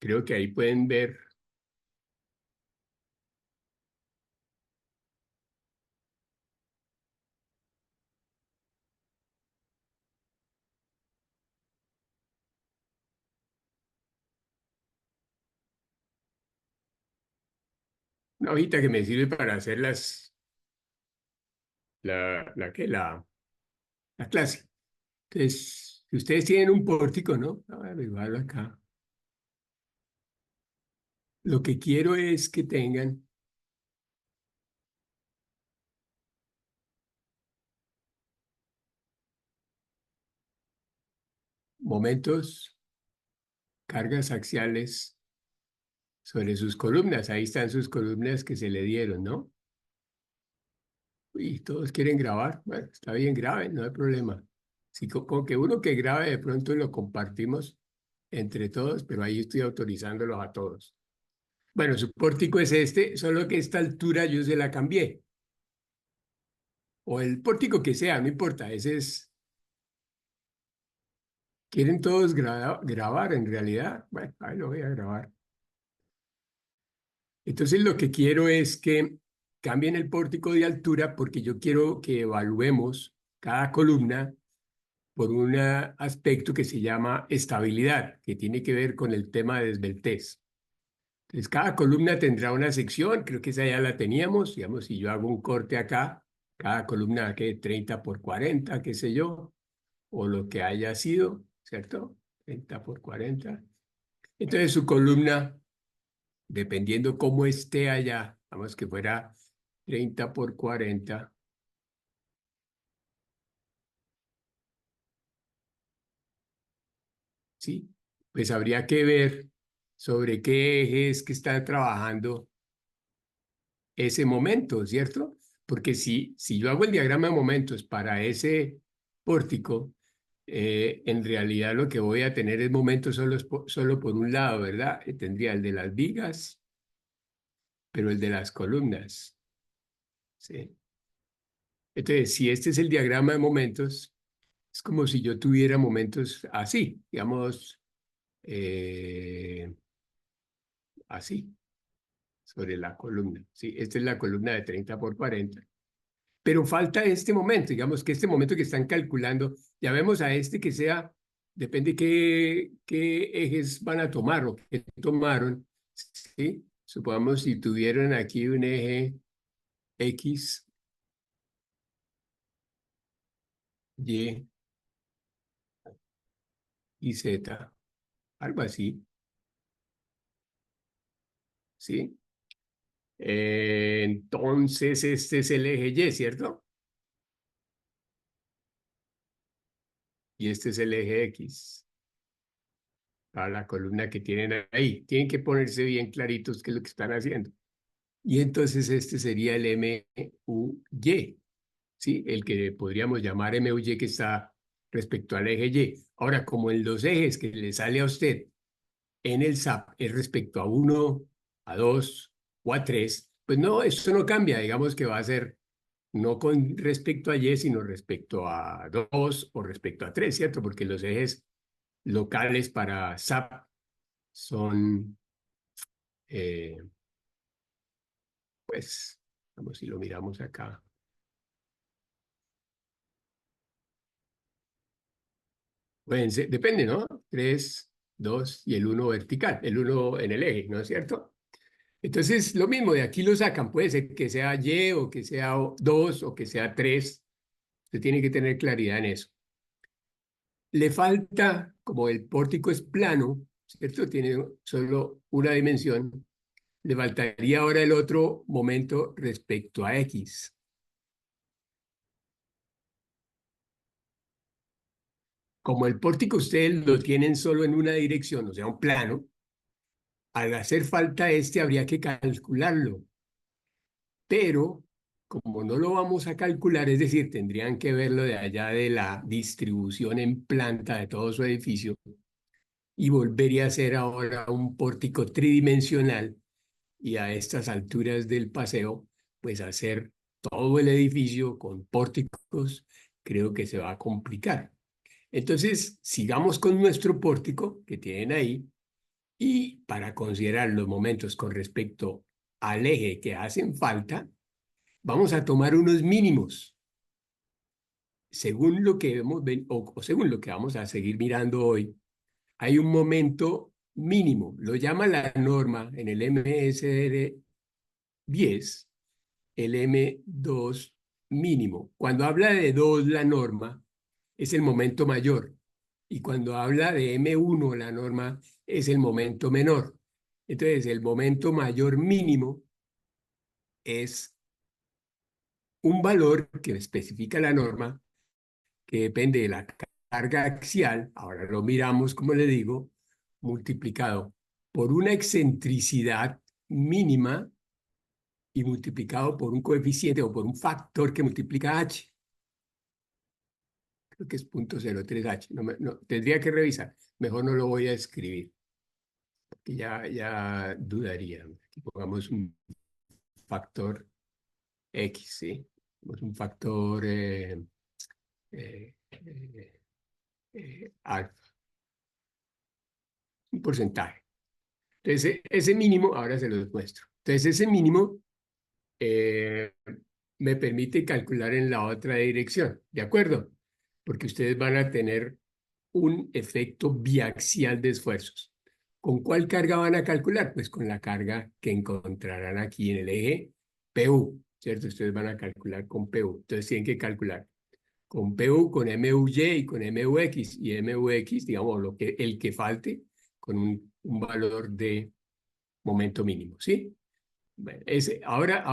Creo que ahí pueden ver una hojita que me sirve para hacer la clase. Entonces, si ustedes tienen un pórtico, ¿no? A ver, igual acá. Lo que quiero es que tengan momentos, cargas axiales sobre sus columnas. Ahí están sus columnas que se le dieron, ¿no? Y todos quieren grabar. Bueno, está bien, graben, no hay problema. Si con que uno que grabe de pronto lo compartimos entre todos, pero ahí estoy autorizándolos a todos. Bueno, su pórtico es este, solo que esta altura yo se la cambié. O el pórtico que sea, no importa. Ese es. ¿Quieren todos grabar en realidad? Bueno, ahí lo voy a grabar. Entonces lo que quiero es que cambien el pórtico de altura porque yo quiero que evaluemos cada columna por un aspecto que se llama estabilidad, que tiene que ver con el tema de desveltez. Entonces, cada columna tendrá una sección, creo que esa ya la teníamos, digamos, si yo hago un corte acá, cada columna que 30 por 40, qué sé yo, o lo que haya sido, ¿cierto? 30 por 40. Entonces, su columna, dependiendo cómo esté allá, vamos que fuera 30 por 40, ¿sí? Pues habría que ver sobre qué ejes que están trabajando ese momento, ¿cierto? Porque si yo hago el diagrama de momentos para ese pórtico, en realidad lo que voy a tener es momentos solo por un lado, ¿verdad? Tendría el de las vigas, pero el de las columnas, ¿sí? Entonces, si este es el diagrama de momentos, es como si yo tuviera momentos así, digamos, eh, así, sobre la columna, ¿sí? Esta es la columna de 30 por 40. Pero falta este momento, digamos que este momento que están calculando, ya vemos a este que sea, depende qué ejes van a tomar o qué tomaron, ¿sí? Supongamos si tuvieron aquí un eje X, Y y Z, algo así, ¿sí? Entonces este es el eje Y, ¿cierto? Y este es el eje X, para la columna que tienen ahí. Tienen que ponerse bien claritos qué es lo que están haciendo. Y entonces este sería el MUY, ¿sí? El que podríamos llamar MUY que está respecto al eje Y. Ahora, como en los ejes que le sale a usted en el SAP es respecto a uno, a 2 o a 3, pues no, eso no cambia. Digamos que va a ser no con respecto a Y, sino respecto a 2 o respecto a 3, ¿cierto? Porque los ejes locales para SAP son, eh, pues, vamos si lo miramos acá. Pueden ser, depende, ¿no? 3, 2 y el uno vertical, el uno en el eje, ¿no es cierto? Entonces, lo mismo, de aquí lo sacan, puede ser que sea Y o que sea 2 o que sea 3. Usted tiene que tener claridad en eso. Le falta, como el pórtico es plano, ¿cierto? Tiene solo una dimensión, le faltaría ahora el otro momento respecto a X. Como el pórtico ustedes lo tienen solo en una dirección, o sea, un plano, al hacer falta este habría que calcularlo, pero como no lo vamos a calcular, es decir, tendrían que verlo de allá de la distribución en planta de todo su edificio y volvería a ser ahora un pórtico tridimensional y a estas alturas del paseo, pues hacer todo el edificio con pórticos, creo que se va a complicar. Entonces, sigamos con nuestro pórtico que tienen ahí Y para considerar los momentos con respecto al eje que hacen falta, vamos a tomar unos mínimos. Según lo que o según lo que vamos a seguir mirando hoy, hay un momento mínimo. Lo llama la norma en el MSR 10, el M2 mínimo. Cuando habla de 2 la norma, es el momento mayor. Y cuando habla de M1 la norma, es el momento menor. Entonces, el momento mayor mínimo es un valor que especifica la norma, que depende de la carga axial, ahora lo miramos, como le digo, multiplicado por una excentricidad mínima y multiplicado por un coeficiente o por un factor que multiplica h. Creo que es 0.03h. No, tendría que revisar. Mejor no lo voy a escribir, porque ya dudaría. Aquí pongamos un factor x, ¿sí? Pongamos un factor eh, eh, alfa, un porcentaje. Entonces, ese mínimo, ahora se los muestro. Entonces, ese mínimo eh, me permite calcular en la otra dirección, ¿de acuerdo? Porque ustedes van a tener un efecto biaxial de esfuerzos. ¿Con cuál carga van a calcular? Pues con la carga que encontrarán aquí en el eje PU, ¿cierto? Ustedes van a calcular con PU. Entonces tienen que calcular con PU, con MUY y con MUX. Y MUX, digamos, el que falte con un valor de momento mínimo, ¿sí? Bueno, ahora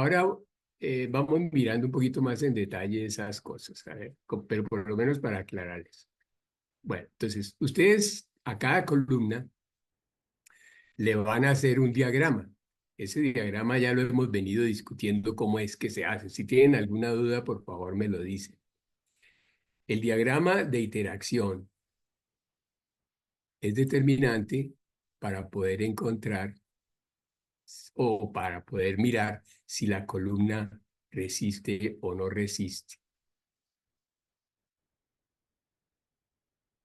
vamos mirando un poquito más en detalle esas cosas, a ver, pero por lo menos para aclararles. Bueno, entonces, ustedes a cada columna le van a hacer un diagrama. Ese diagrama ya lo hemos venido discutiendo cómo es que se hace. Si tienen alguna duda, por favor me lo dicen. El diagrama de interacción es determinante para poder encontrar o para poder mirar si la columna resiste o no resiste.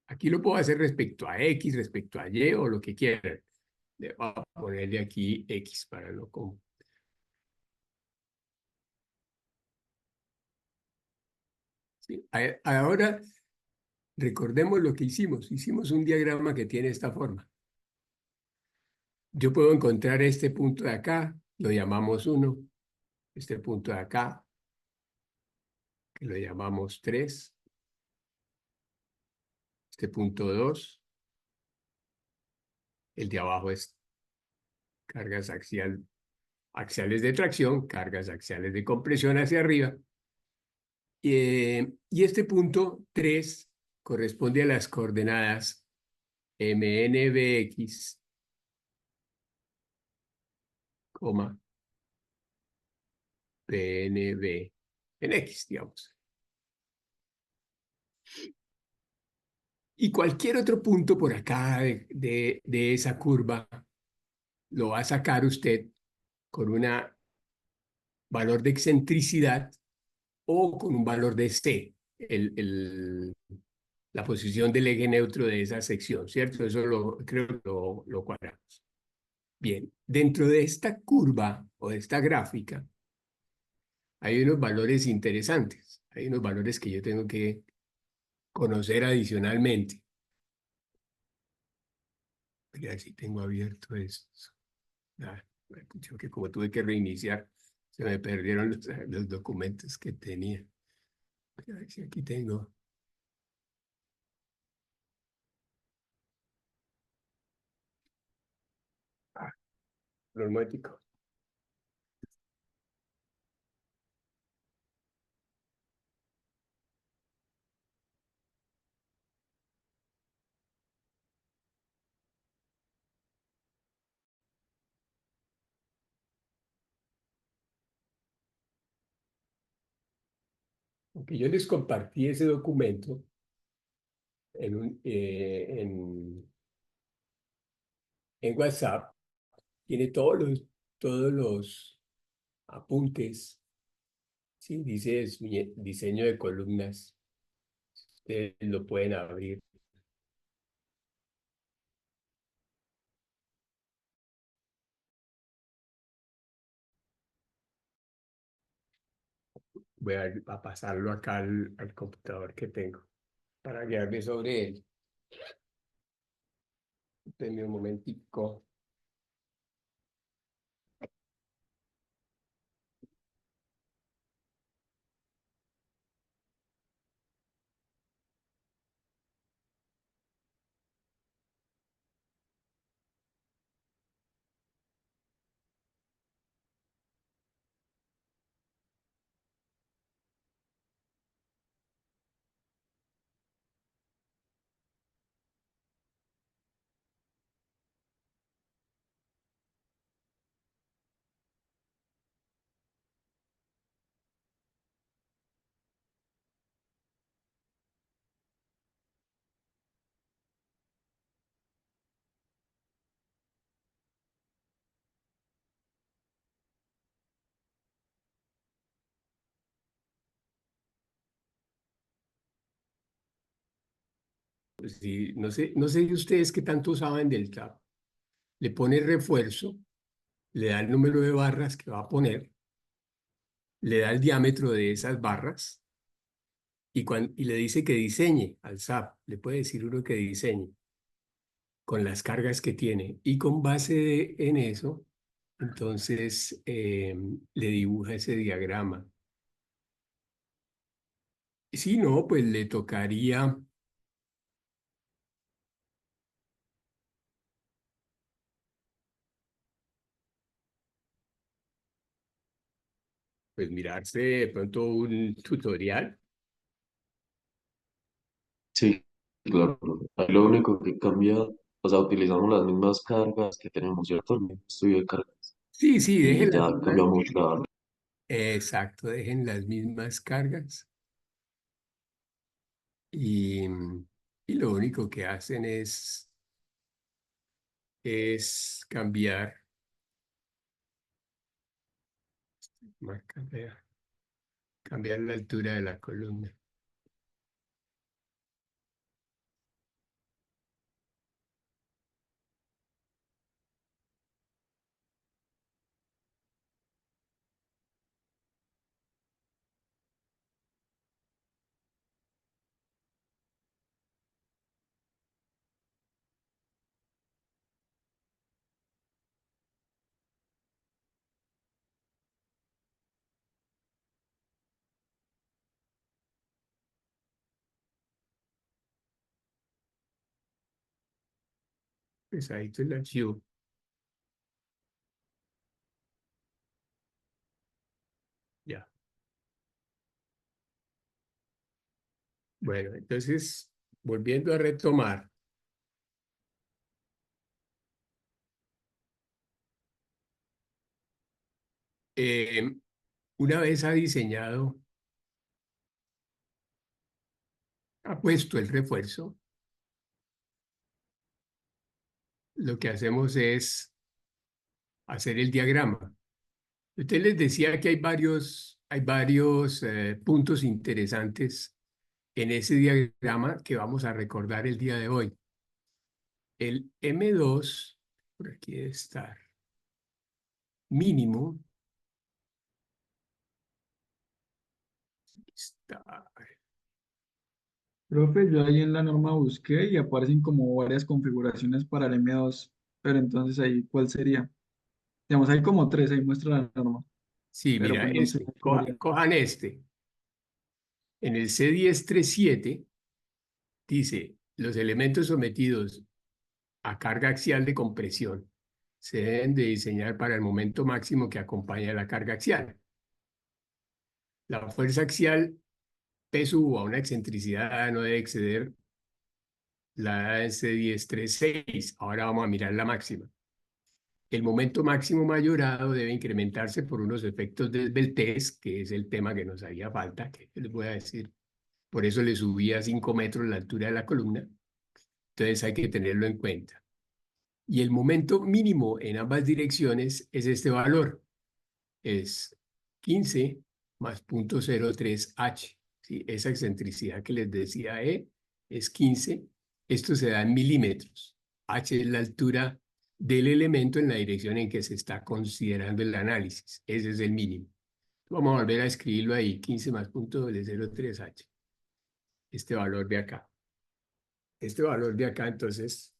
Aquí lo puedo hacer respecto a X, respecto a Y o lo que quieran. Le voy a ponerle aquí X para no... ¿sí? Ahora recordemos lo que hicimos. Hicimos un diagrama que tiene esta forma. Yo puedo encontrar este punto de acá, lo llamamos 1, este punto de acá, que lo llamamos 3, este punto 2, el de abajo es cargas axiales de tracción, cargas axiales de compresión hacia arriba, y este punto 3 corresponde a las coordenadas MNBX, PNB en X, digamos. Y cualquier otro punto por acá de esa curva lo va a sacar usted con un valor de excentricidad o con un valor de C, la posición del eje neutro de esa sección, ¿cierto? Eso creo que lo cuadramos. Bien, dentro de esta curva o de esta gráfica hay unos valores interesantes, hay unos valores que yo tengo que conocer adicionalmente. Mira, si tengo abierto esto. Ah, yo que como tuve que reiniciar, se me perdieron los documentos que tenía. A ver si aquí tengo. Ah, neumático. Aunque yo les compartí ese documento en WhatsApp, tiene todos los apuntes, ¿sí? Dice diseño de columnas. Ustedes lo pueden abrir. Voy a pasarlo acá al computador que tengo para guiarme sobre él. Denme un momentico. Pues sí, no sé ustedes qué tanto saben del TAP. Le pone refuerzo, le da el número de barras que va a poner, le da el diámetro de esas barras y le dice que diseñe al SAP. Le puede decir uno que diseñe con las cargas que tiene. Y con base en eso, entonces le dibuja ese diagrama. Si no, pues le tocaría pues mirarse de pronto un tutorial. Sí, claro. Ahí lo único que cambia, o sea, utilizamos las mismas cargas que tenemos, ¿cierto? El mismo estudio de cargas. Sí, sí, Y dejen las ya mismas. cambia mucho la... Exacto, dejen las mismas cargas y, y lo único que hacen es cambiar, cambiar la altura de la columna. Pesadito el archivo. Ya. Bueno, entonces, volviendo a retomar, eh, una vez ha diseñado, ha puesto el refuerzo, lo que hacemos es hacer el diagrama. Usted les decía que hay varios puntos interesantes en ese diagrama que vamos a recordar el día de hoy. El M2, por aquí debe estar, mínimo, está, Profe, yo ahí en la norma busqué y aparecen como varias configuraciones para el M2, pero entonces ahí, ¿cuál sería? Digamos, hay como tres, ahí muestra la norma, sí, pero mira, pues no sé cuál sería. cojan este. En el C1037 dice, los elementos sometidos a carga axial de compresión se deben de diseñar para el momento máximo que acompaña la carga axial. La fuerza axial P sub a una excentricidad no debe exceder la C1036. Ahora vamos a mirar la máxima. El momento máximo mayorado debe incrementarse por unos efectos de Beltrés, que es el tema que nos haría falta, que les voy a decir. Por eso le subí a 5 metros la altura de la columna. Entonces hay que tenerlo en cuenta. Y el momento mínimo en ambas direcciones es este valor. Es 15 más 0.03 h. ¿Sí? Esa excentricidad que les decía es 15. Esto se da en milímetros. H es la altura del elemento en la dirección en que se está considerando el análisis. Ese es el mínimo. Vamos a volver a escribirlo ahí, 15 más punto doble 03H. Este valor de acá. Este valor de acá, entonces,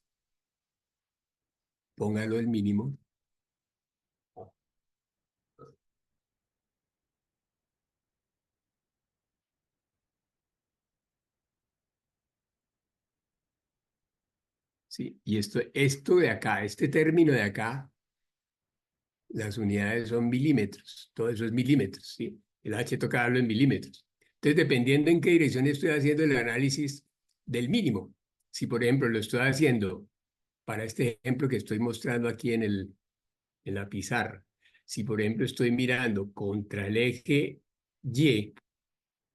póngalo el mínimo. ¿Sí? Y esto de acá, este término de acá, las unidades son milímetros. Todo eso es milímetros, ¿sí? El H toca darlo en milímetros. Entonces, dependiendo en qué dirección estoy haciendo el análisis del mínimo. Si, por ejemplo, lo estoy haciendo para este ejemplo que estoy mostrando aquí en la pizarra. Si, por ejemplo, estoy mirando contra el eje Y,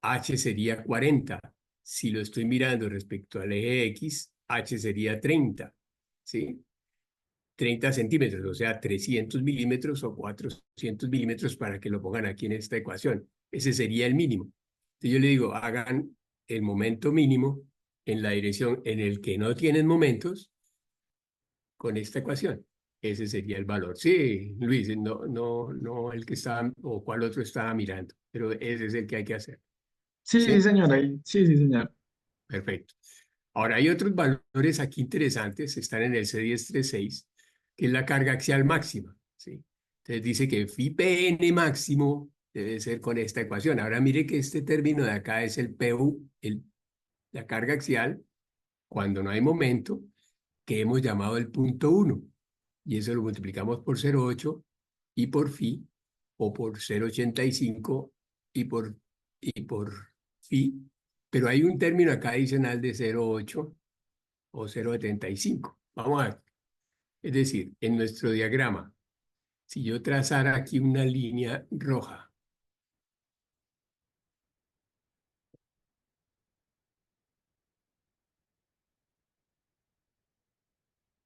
H sería 40. Si lo estoy mirando respecto al eje X, H sería 30, ¿sí? 30 centímetros, o sea, 300 milímetros o 400 milímetros para que lo pongan aquí en esta ecuación. Ese sería el mínimo. Entonces yo le digo, hagan el momento mínimo en la dirección en el que no tienen momentos con esta ecuación. Ese sería el valor. Sí, Luis, no el que estaba o cuál otro estaba mirando, pero ese es el que hay que hacer. Sí, sí, ¿Sí? señor, ahí. Sí, sí, señor. Perfecto. Ahora hay otros valores aquí interesantes, están en el C1036, que es la carga axial máxima. ¿Sí? Entonces dice que phi PN máximo debe ser con esta ecuación. Ahora mire que este término de acá es el PU, la carga axial, cuando no hay momento, que hemos llamado el punto 1. Y eso lo multiplicamos por 0,8 y por phi, o por 0,85 y por phi. Pero hay un término acá adicional de 0,8 o 0,75. Vamos a ver. Es decir, en nuestro diagrama, si yo trazara aquí una línea roja,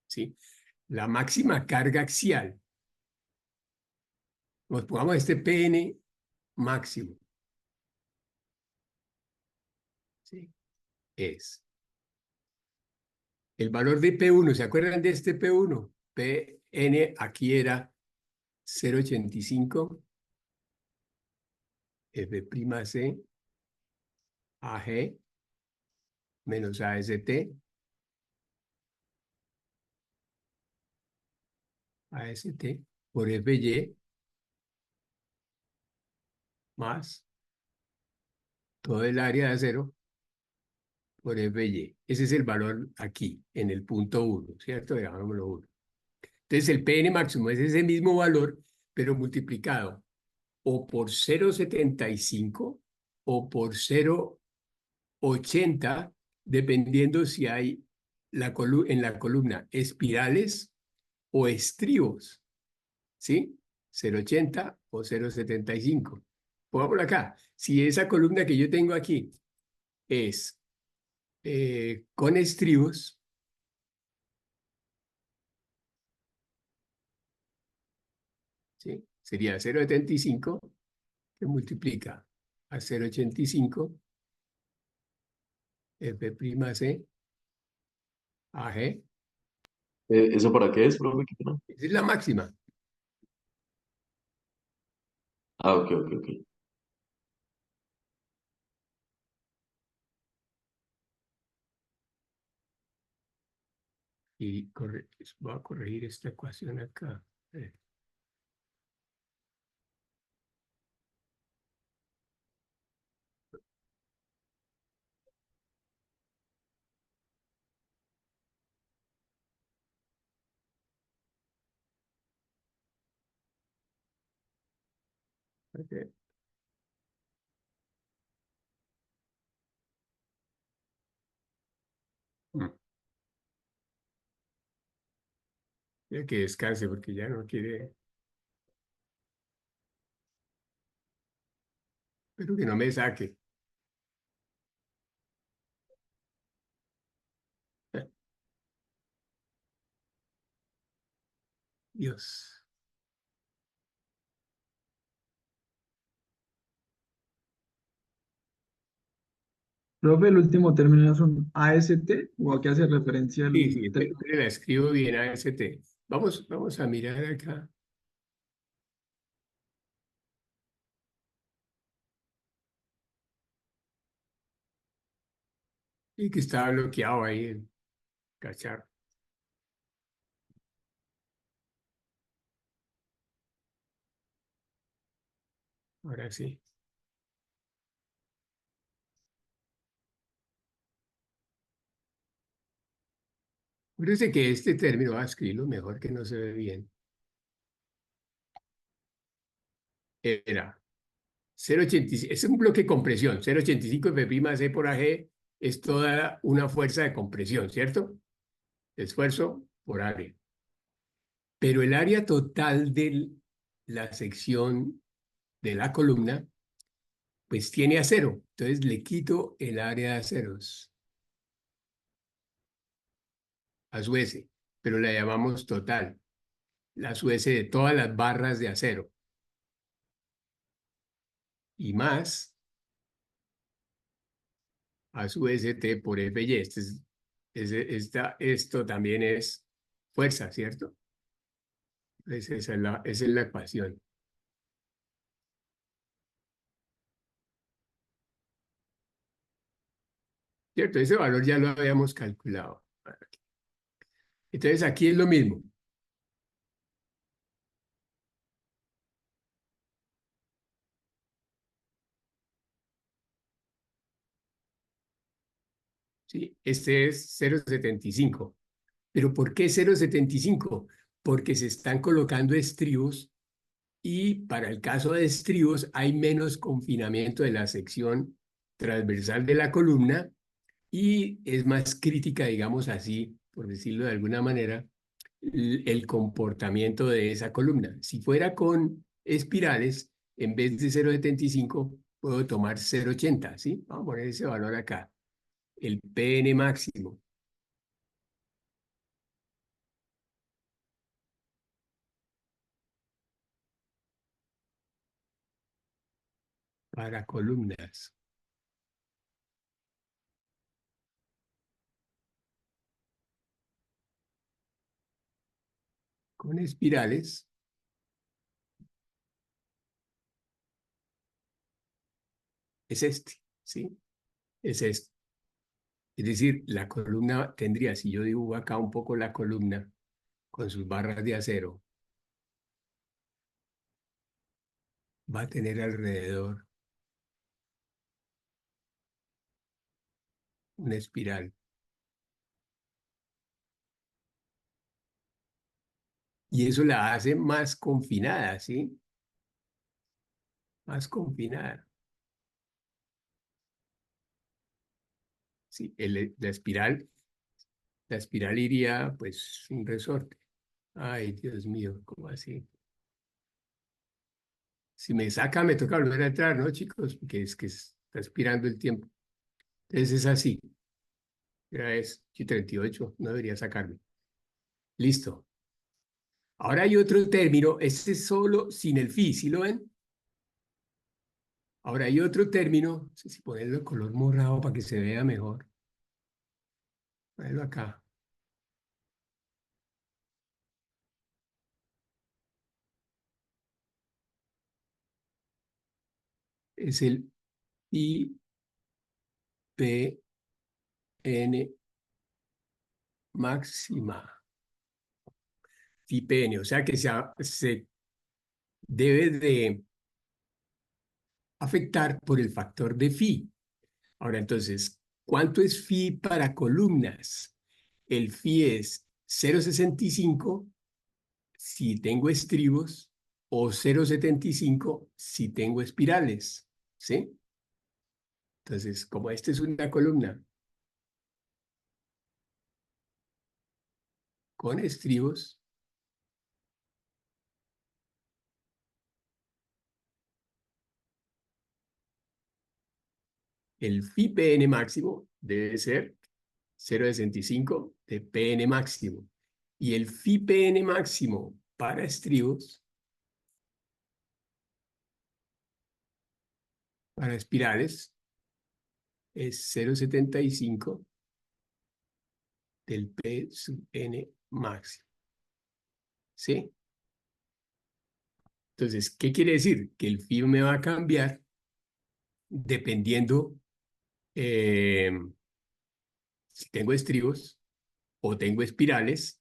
¿sí? La máxima carga axial, nos pongamos este PN máximo, ¿sí? Es el valor de P1. ¿Se acuerdan de este P1? PN aquí era 0,85 F'C AG menos AST, AST por FY más todo el área de acero por FY. Ese es el valor aquí, en el punto 1, ¿cierto? Dejámoslo 1. Entonces el PN máximo es ese mismo valor, pero multiplicado o por 0,75 o por 0,80, dependiendo si hay en la columna espirales o estribos, ¿sí? 0,80 o 0,75. Pongámoslo acá. Si esa columna que yo tengo aquí es con estribos, ¿sí? Sería 0,75 que multiplica a 0,85 F'C AG. ¿Eso para qué es, profe? ¿Qué pena? Esa es la máxima. Ah, ok, ok, ok. Y voy a corregir esta ecuación acá. Eh, ok. Mm. Ya que descanse porque ya no quiere, pero que no me saque. Eh, Dios. Profe, el último término es un AST o a qué hace referencia Sí, el sí, término. la escribo bien a ST. Vamos a mirar acá. Y que estaba bloqueado ahí el cacharro. Ahora sí. Fíjese que este término, voy a escribirlo mejor que no se ve bien, era 0,85, es un bloque de compresión, 0,85 F' por AG es toda una fuerza de compresión, ¿cierto? Esfuerzo por área. Pero el área total de la sección de la columna, pues tiene acero. Entonces le quito el área de aceros a su S, pero la llamamos total, la su S de todas las barras de acero. Y más a su ST por FY. Esto también es fuerza, ¿cierto? Esa es la ecuación. ¿Cierto? Ese valor ya lo habíamos calculado. Entonces aquí es lo mismo. ¿Sí? Este es 0,75. ¿Pero por qué 0,75? Porque se están colocando estribos y para el caso de estribos hay menos confinamiento de la sección transversal de la columna y es más crítica, digamos así, por decirlo de alguna manera, el comportamiento de esa columna. Si fuera con espirales, en vez de 0,75, puedo tomar 0,80, ¿sí? Vamos a poner ese valor acá. El PN máximo para columnas con espirales es este, ¿sí? Es este. Es decir, la columna tendría, si yo dibujo acá un poco la columna con sus barras de acero, va a tener alrededor una espiral. Y eso la hace más confinada, ¿sí? Más confinada. Sí, la espiral iría, pues, un resorte. Ay, Dios mío, ¿cómo así? Si me saca, me toca volver a entrar, ¿no, chicos? Porque es que está expirando el tiempo. Entonces es así. Ya es 38, no debería sacarme. Listo. Ahora hay otro término, este es solo sin el fi, ¿sí lo ven? Ahora hay otro término, no sé si ponerlo de color morado para que se vea mejor. Ponerlo acá. Es el IPN máxima. IPN, o sea que se debe de afectar por el factor de phi. Ahora entonces, ¿cuánto es phi para columnas? El phi es 0,65 si tengo estribos o 0,75 si tengo espirales, ¿sí? Entonces, como esta es una columna con estribos, el phi PN máximo debe ser 0,65 de PN máximo. Y el phi PN máximo para estribos, para espirales, es 0,75 del P sub N máximo. ¿Sí? Entonces, ¿qué quiere decir? Que el phi me va a cambiar dependiendo eh, si tengo estribos o tengo espirales,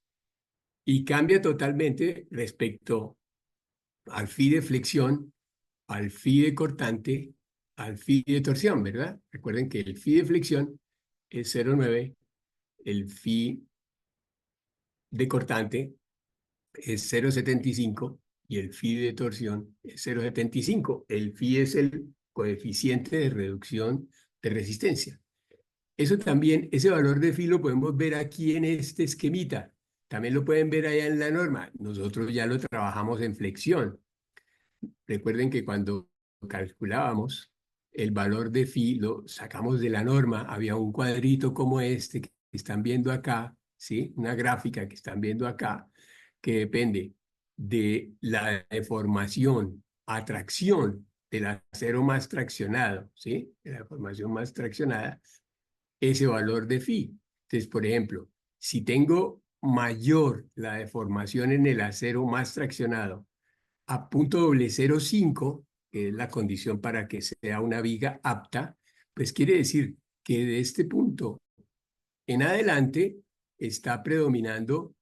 y cambia totalmente respecto al phi de flexión, al phi de cortante, al phi de torsión, ¿verdad? Recuerden que el phi de flexión es 0,9, el phi de cortante es 0,75 y el phi de torsión es 0,75. El phi es el coeficiente de reducción de resistencia. Eso también, ese valor de phi lo podemos ver aquí en este esquemita. También lo pueden ver allá en la norma. Nosotros ya lo trabajamos en flexión. Recuerden que cuando calculábamos el valor de phi, lo sacamos de la norma. Había un cuadrito como este que están viendo acá, ¿sí? Una gráfica que están viendo acá, que depende de la deformación, atracción del acero más traccionado, ¿sí? De la deformación más traccionada, ese valor de phi. Entonces, por ejemplo, si tengo mayor la deformación en el acero más traccionado a .005, que es la condición para que sea una viga apta, pues quiere decir que de este punto en adelante está predominando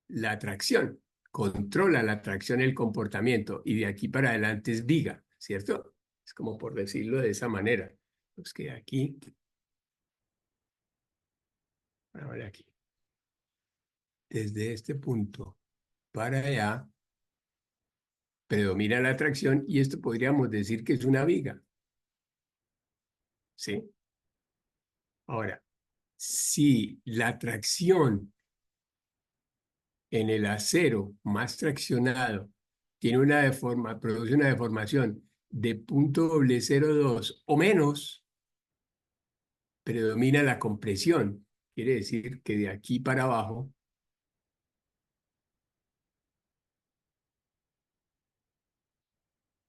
la tracción, controla la tracción, el comportamiento, y de aquí para adelante es viga, ¿cierto? Es como por decirlo de esa manera. Pues que aquí, ahora aquí, desde este punto para allá, predomina la tracción y esto podríamos decir que es una viga, ¿sí? Ahora, si la tracción en el acero más traccionado tiene produce una deformación de .002 o menos, predomina la compresión. Quiere decir que de aquí para abajo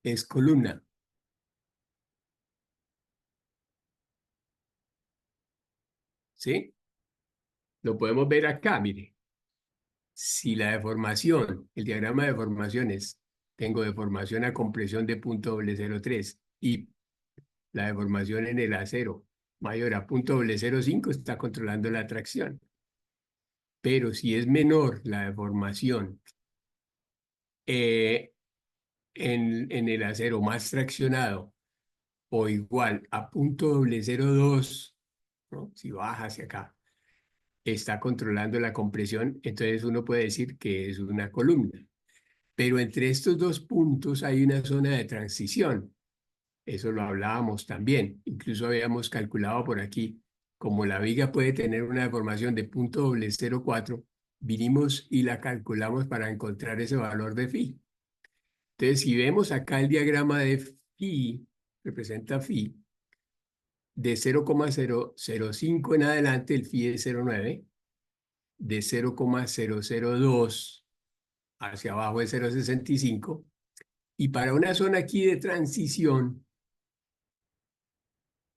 es columna, ¿sí? Lo podemos ver acá, mire. Si la deformación, el diagrama de deformaciones, tengo deformación a compresión de .003 y la deformación en el acero mayor a .005, está controlando la tracción. Pero si es menor la deformación eh, en el acero más traccionado o igual a .002, ¿no? Si baja hacia acá, está controlando la compresión, entonces uno puede decir que es una columna. Pero entre estos dos puntos hay una zona de transición. Eso lo hablábamos también. Incluso habíamos calculado por aquí, como la viga puede tener una deformación de .004, vinimos y la calculamos para encontrar ese valor de phi. Entonces, si vemos acá el diagrama de phi, representa phi, de 0,005 en adelante, el phi es 0,9, de 0,002 hacia abajo es 0,65, y para una zona aquí de transición,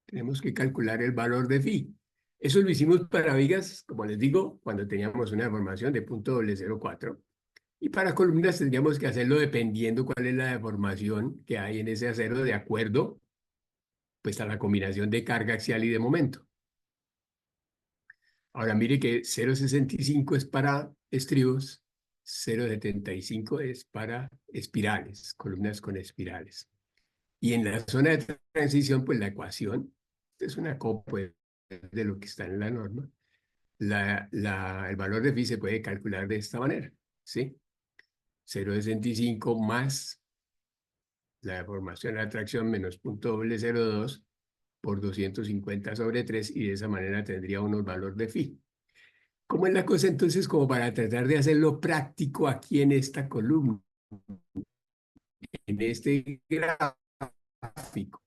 tenemos que calcular el valor de phi. Eso lo hicimos para vigas, como les digo, cuando teníamos una deformación de .004. Y para columnas tendríamos que hacerlo dependiendo cuál es la deformación que hay en ese acero de acuerdo pues, a la combinación de carga axial y de momento. Ahora mire que 0,65 es para estribos, 0,75 es para espirales, columnas con espirales. Y en la zona de transición, pues la ecuación es una copia de lo que está en la norma. El valor de phi se puede calcular de esta manera, ¿sí? 0,65 más la deformación de la tracción menos .002 por 250 sobre 3 y de esa manera tendría uno el valor de phi. ¿Cómo es la cosa entonces como para tratar de hacerlo práctico aquí en esta columna, en este gráfico?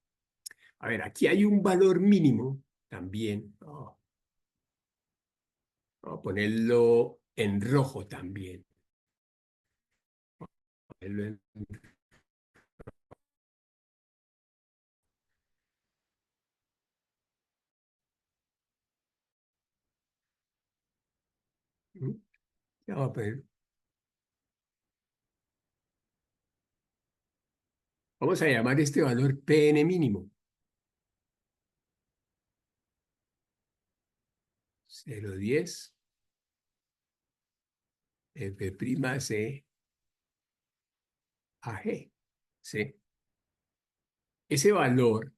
A ver, aquí hay un valor mínimo también. Vamos a ponerlo en rojo también. Ponerlo en... Vamos a poner... Vamos a llamar este valor Pn mínimo. 0,10 F'C AG. ¿Sí? Ese valor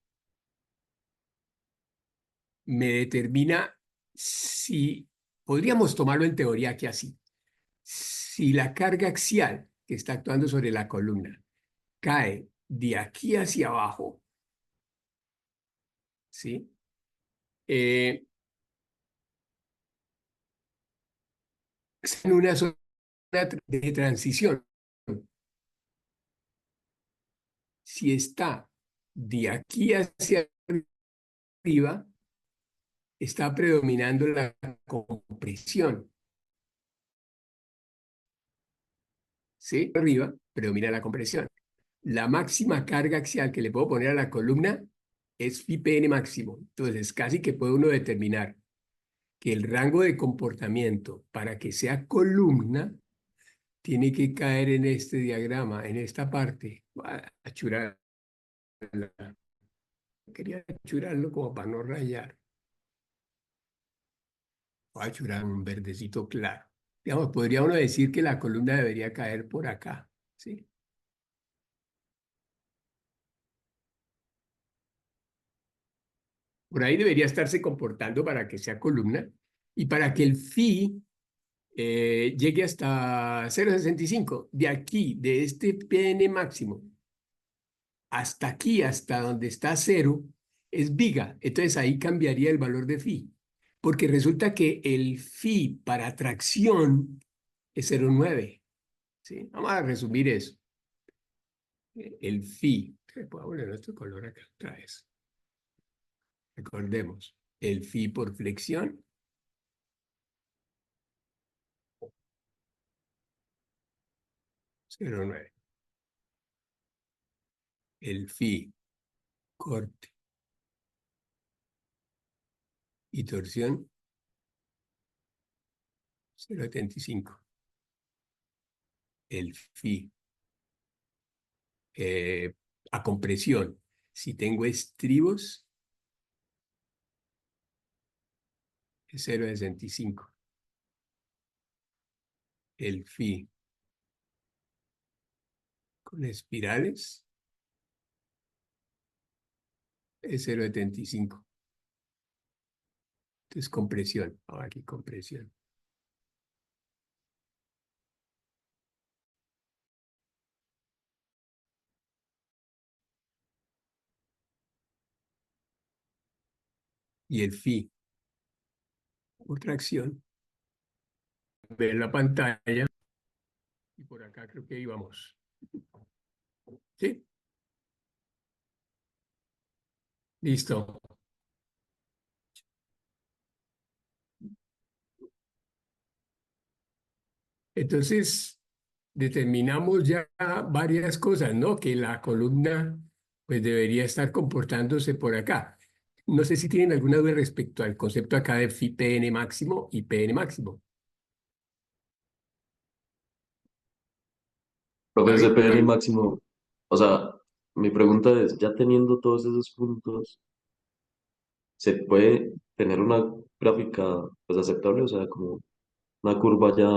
me determina si, podríamos tomarlo en teoría que así, si la carga axial que está actuando sobre la columna cae de aquí hacia abajo, ¿sí? Es en una zona de transición. Si está de aquí hacia arriba, está predominando la compresión. ¿Sí? Arriba predomina la compresión. La máxima carga axial que le puedo poner a la columna es phi máximo. Entonces, casi que puede uno determinar que el rango de comportamiento para que sea columna tiene que caer en este diagrama, en esta parte. Voy a achurarla. Quería achurarlo como para no rayar. Voy a achurar un verdecito claro. Digamos, podría uno decir que la columna debería caer por acá, ¿sí? Por ahí debería estarse comportando para que sea columna y para que el phi llegue hasta 0,65. De aquí, de este PN máximo, hasta aquí, hasta donde está 0, es viga. Entonces ahí cambiaría el valor de phi. Porque resulta que el phi para tracción es 0,9. ¿Sí? Vamos a resumir eso. El phi. Voy a poner nuestro color acá otra vez. Recordemos. El phi por flexión 0,9. El phi corte y torsión 0,75. El phi a compresión. Si tengo estribos, es 0,65. El phi con espirales es 0,75. Entonces, compresión. Ahora aquí, compresión. Y el phi por tracción. Ver la pantalla. Y por acá creo que íbamos. ¿Sí? Listo. Entonces, determinamos ya varias cosas, ¿no? Que la columna pues debería estar comportándose por acá. No sé si tienen alguna duda respecto al concepto acá de phi PN máximo y PN máximo. Profe, ese Javi, PN máximo, o sea, mi pregunta es, ya teniendo todos esos puntos, ¿se puede tener una gráfica pues aceptable? O sea, como una curva ya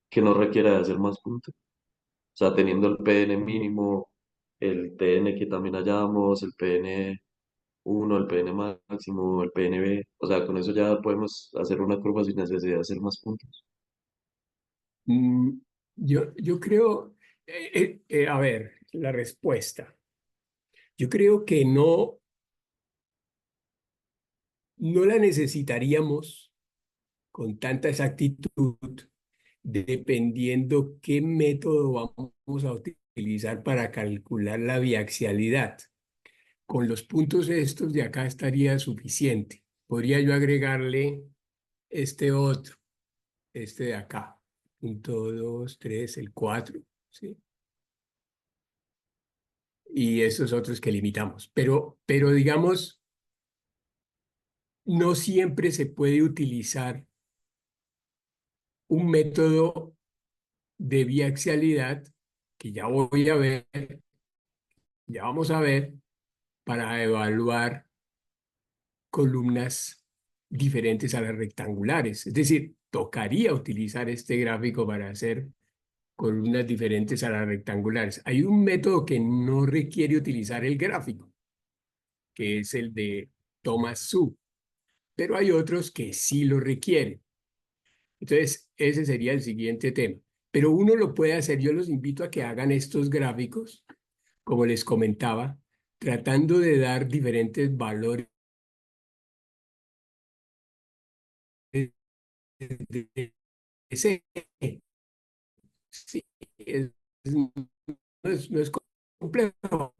que no requiera de hacer más puntos. O sea, teniendo el PN mínimo, el TN que también hallamos, el PN1, el PN máximo, el PNB. O sea, con eso ya podemos hacer una curva sin necesidad de hacer más puntos. mm, yo creo, a ver, la respuesta. Yo creo que no la necesitaríamos con tanta exactitud dependiendo qué método vamos a utilizar para calcular la biaxialidad. Con los puntos estos de acá estaría suficiente. Podría yo agregarle este otro, este de acá, punto 2, 3, el 4, ¿sí? Y esos otros que limitamos. Pero digamos, no siempre se puede utilizar un método de biaxialidad que ya voy a ver, ya vamos a ver, para evaluar columnas diferentes a las rectangulares. Es decir, tocaría utilizar este gráfico para hacer columnas diferentes a las rectangulares. Hay un método que no requiere utilizar el gráfico, que es el de Thomas Su, pero hay otros que sí lo requieren. Entonces, ese sería el siguiente tema. Pero uno lo puede hacer. Yo los invito a que hagan estos gráficos, como les comentaba, tratando de dar diferentes valores de ese. Sí, no es complejo.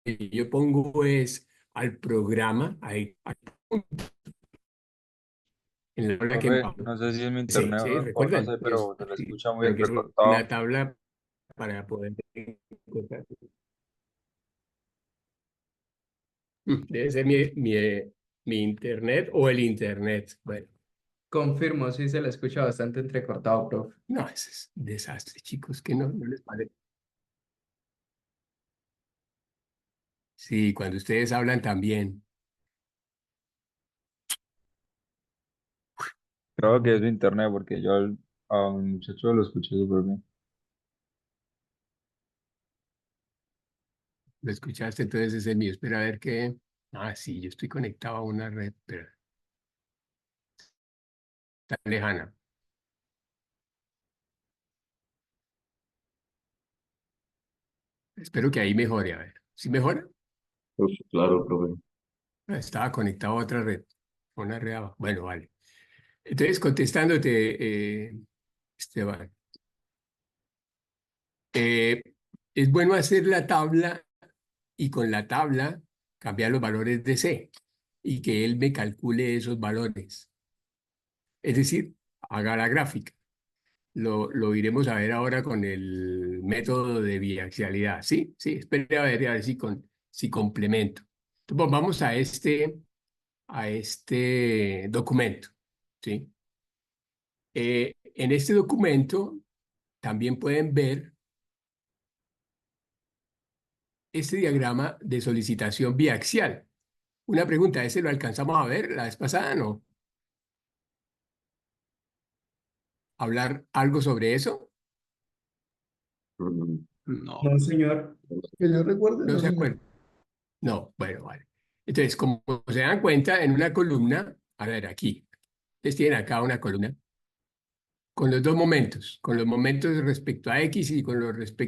Yo pongo es al programa, ahí, en la tabla que Profe, no sé si es mi sí, internet sí, o no recuerdan, sé, pero se le sí, escucha muy saben que es una entrecortado. tabla para poder encontrar. Debe ser mi internet o el internet. Bueno, Confirmo, sí se le escucha bastante entrecortado, profe. no, ese es un desastre, chicos, que no les parece. Sí, cuando ustedes hablan también, Creo que es mi internet porque yo a un muchacho lo escuché súper bien. lo escuchaste, entonces ese es el mío. Espera a ver qué. Ah, sí, yo estoy conectado a una red, pero está lejana. Espero que ahí mejore, a ver. ¿Sí mejora? Uf, claro, profe. Ah, estaba conectado a otra red, a una red abajo. Bueno, vale. Entonces, contestándote, Esteban, eh, es bueno hacer la tabla y con la tabla cambiar los valores de C y que él me calcule esos valores. Es decir, haga la gráfica. Lo iremos a ver ahora con el método de biaxialidad. ¿Sí? Sí, espere a ver si complemento. Entonces, pues, vamos a este documento. ¿Sí? En este documento también pueden ver este diagrama de solicitación biaxial. Una pregunta, ¿ese lo alcanzamos a ver la vez pasada? ¿No? ¿Hablar algo sobre eso? Mm, No, No, señor. Que yo recuerde, no no, se señor. acuerdan. No, bueno, vale. Entonces, como se dan cuenta, en una columna, a ver, aquí, ustedes tienen acá una columna con los dos momentos, con los momentos respecto a X y con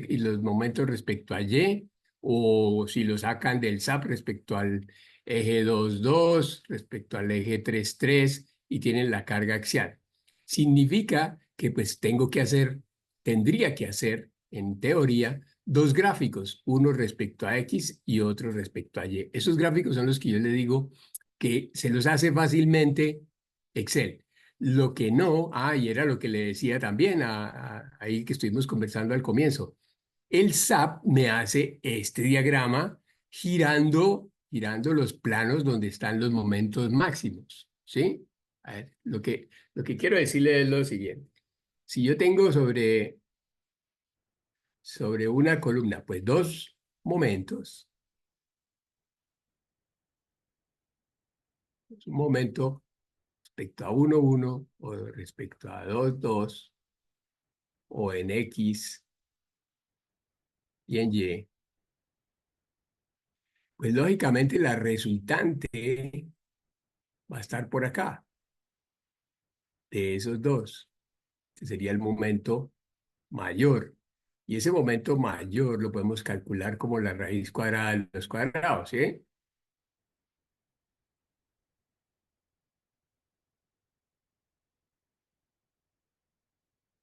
y los momentos respecto a Y, o si lo sacan del SAP respecto al eje 2,2, respecto al eje 3,3 y tienen la carga axial. Significa que pues tendría que hacer, en teoría, dos gráficos, uno respecto a X y otro respecto a Y. Esos gráficos son los que yo le digo que se los hace fácilmente Excel. Lo que no, y era lo que le decía también ahí que estuvimos conversando al comienzo. El SAP me hace este diagrama girando los planos donde están los momentos máximos, ¿sí? A ver, lo que quiero decirle es lo siguiente. Si yo tengo sobre una columna, pues dos momentos, un momento respecto a 1,1 o respecto a 2,2 o en X y en Y, pues lógicamente la resultante va a estar por acá, de esos dos. Este sería el momento mayor. Y ese momento mayor lo podemos calcular como la raíz cuadrada de los cuadrados, ¿sí?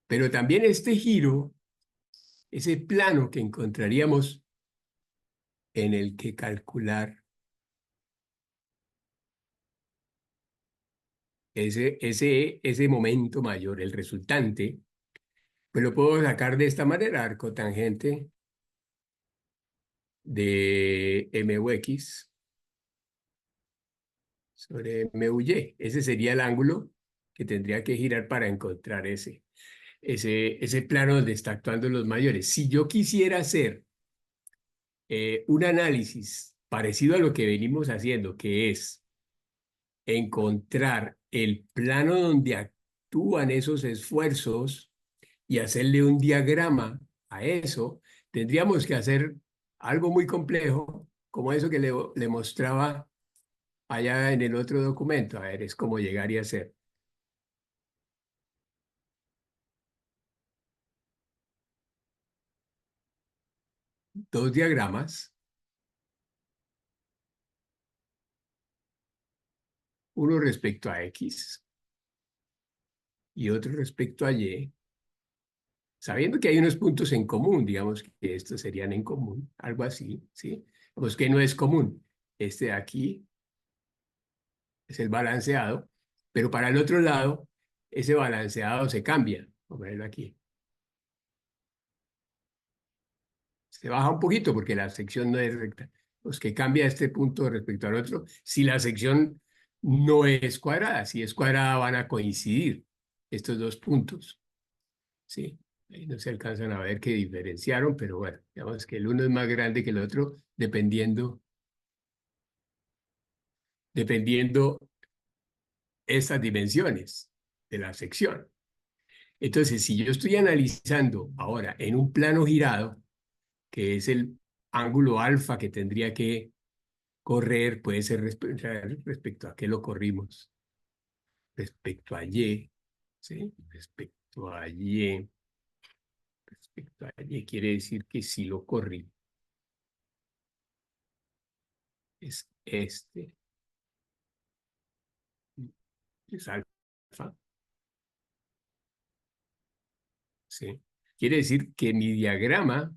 Pero también este giro, ese plano que encontraríamos en el que calcular ese momento mayor, el resultante, pues lo puedo sacar de esta manera, arco tangente de MUX sobre MUY. Ese sería el ángulo que tendría que girar para encontrar ese plano donde está actuando los mayores. Si yo quisiera hacer un análisis parecido a lo que venimos haciendo, que es encontrar el plano donde actúan esos esfuerzos y hacerle un diagrama a eso, tendríamos que hacer algo muy complejo, como eso que le mostraba allá en el otro documento. A ver, es como llegar y hacer dos diagramas, uno respecto a X y otro respecto a Y, sabiendo que hay unos puntos en común, digamos que estos serían en común, algo así, ¿sí? Pues que no es común. Este de aquí es el balanceado, pero para el otro lado, ese balanceado se cambia. Vamos a verlo aquí. Se baja un poquito porque la sección no es recta. Pues que cambia este punto respecto al otro. Si la sección no es cuadrada, si es cuadrada van a coincidir estos dos puntos. Sí, ahí no se alcanzan a ver que diferenciaron, pero bueno, digamos que el uno es más grande que el otro dependiendo estas dimensiones de la sección. Entonces, si yo estoy analizando ahora en un plano girado, que es el ángulo alfa que tendría que correr, puede ser respecto a qué lo corrimos, respecto a Y, ¿sí? Respecto a Y quiere decir que si lo corrí, es este, es alfa, ¿sí? Quiere decir que mi diagrama,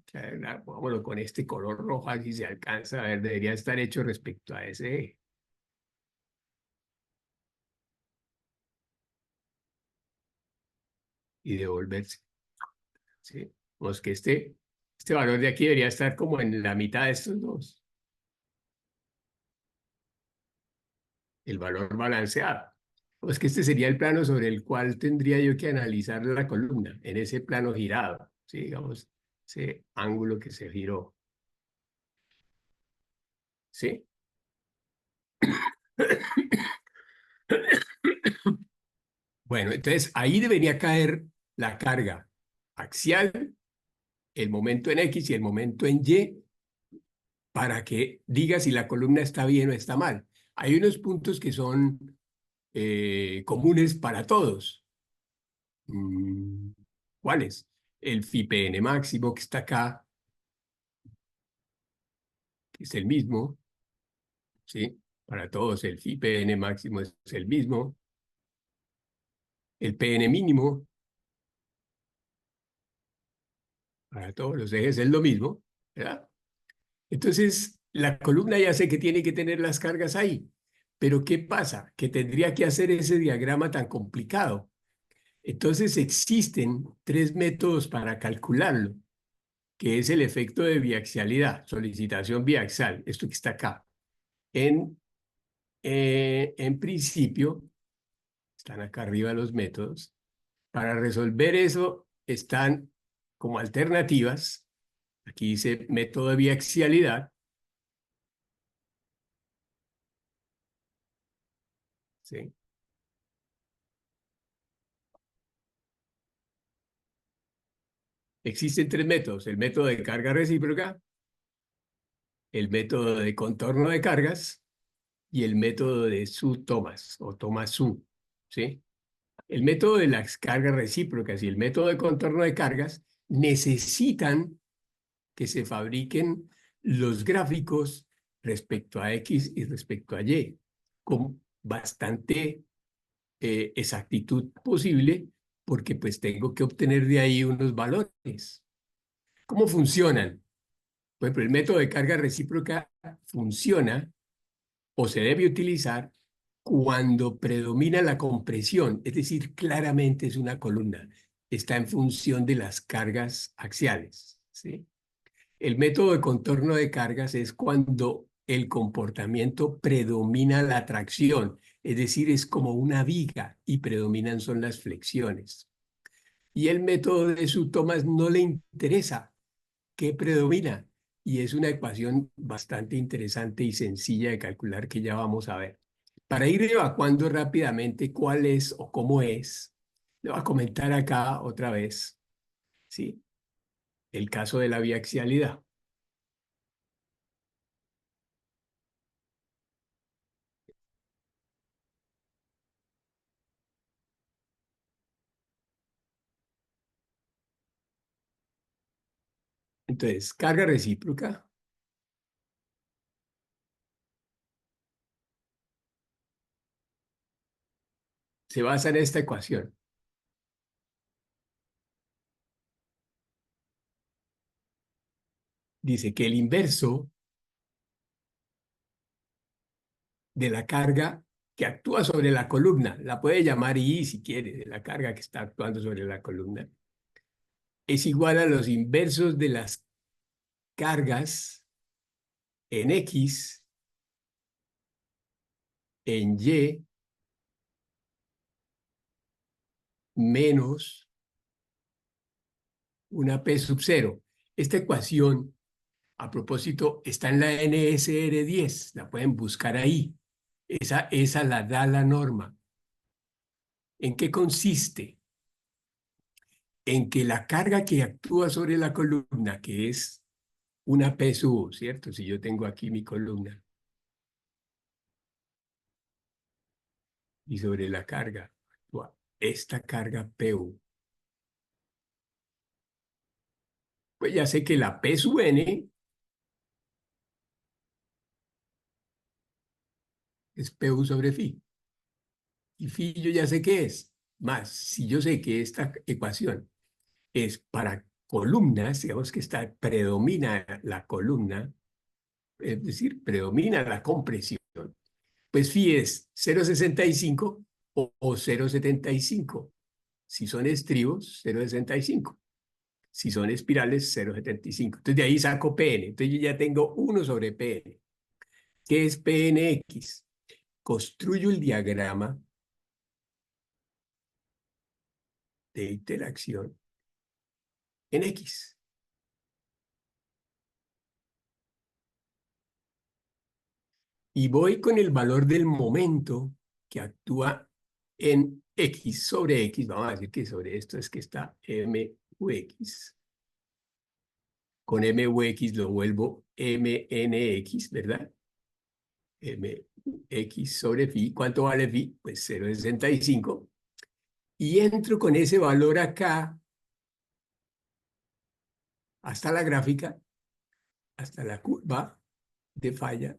vámonos con este color rojo, así se alcanza a ver, debería estar hecho respecto a ese eje. Y devolverse, ¿sí? Pues que este valor de aquí debería estar como en la mitad de estos dos, el valor balanceado. Pues que este sería el plano sobre el cual tendría yo que analizar la columna, en ese plano girado, ¿sí? Digamos, ese ángulo que se giró, ¿sí? Bueno, entonces ahí debería caer la carga axial, el momento en X y el momento en Y, para que diga si la columna está bien o está mal. Hay unos puntos que son comunes para todos. ¿Cuáles? El FIPN máximo que está acá, que es el mismo, ¿sí? Para todos el FIPN máximo es el mismo. El PN mínimo, para todos los ejes es lo mismo, ¿verdad? Entonces, la columna ya sé que tiene que tener las cargas ahí. Pero ¿qué pasa? Que tendría que hacer ese diagrama tan complicado. Entonces existen tres métodos para calcularlo, que es el efecto de biaxialidad, solicitación biaxial, esto que está acá. En principio, están acá arriba los métodos. Para resolver eso están como alternativas. Aquí dice método de biaxialidad, ¿sí? Existen tres métodos: el método de carga recíproca, el método de contorno de cargas y el método de su-tomas o toma-su, ¿sí? El método de las cargas recíprocas y el método de contorno de cargas necesitan que se fabriquen los gráficos respecto a X y respecto a Y con bastante exactitud posible, porque pues tengo que obtener de ahí unos valores. ¿Cómo funcionan? Por ejemplo, el método de carga recíproca funciona o se debe utilizar cuando predomina la compresión, es decir, claramente es una columna, está en función de las cargas axiales, ¿sí? El método de contorno de cargas es cuando el comportamiento predomina la tracción, es decir, es como una viga y predominan son las flexiones. Y el método de subtomas no le interesa qué predomina, y es una ecuación bastante interesante y sencilla de calcular que ya vamos a ver. Para ir evacuando rápidamente cuál es o cómo es, le voy a comentar acá otra vez, ¿sí? El caso de la biaxialidad. Entonces, carga recíproca se basa en esta ecuación. Dice que el inverso de la carga que actúa sobre la columna, la puede llamar I si quiere, de la carga que está actuando sobre la columna, es igual a los inversos de las cargas en X, en Y, menos una P sub cero. Esta ecuación, a propósito, está en la NSR10, la pueden buscar ahí. Esa la da la norma. ¿En qué consiste? En que la carga que actúa sobre la columna, que es una P sub, ¿cierto? Si yo tengo aquí mi columna, y sobre la carga actúa esta carga PU, pues ya sé que la P sub N es PU sobre phi. Y phi yo ya sé qué es. Más, si yo sé que esta ecuación es para columnas, digamos que predomina la columna, es decir, predomina la compresión, pues phi es 0,65 o 0,75. Si son estribos, 0,65. Si son espirales, 0,75. Entonces de ahí saco Pn. Entonces yo ya tengo 1 sobre Pn. ¿Qué es Pnx? Construyo el diagrama de interacción en X. Y voy con el valor del momento que actúa en X sobre X. Vamos a decir que sobre esto es que está MUX. Con MUX lo vuelvo MNX, ¿verdad? MX sobre phi. ¿Cuánto vale phi? Pues 0,65. Y entro con ese valor acá hasta la gráfica, hasta la curva de falla,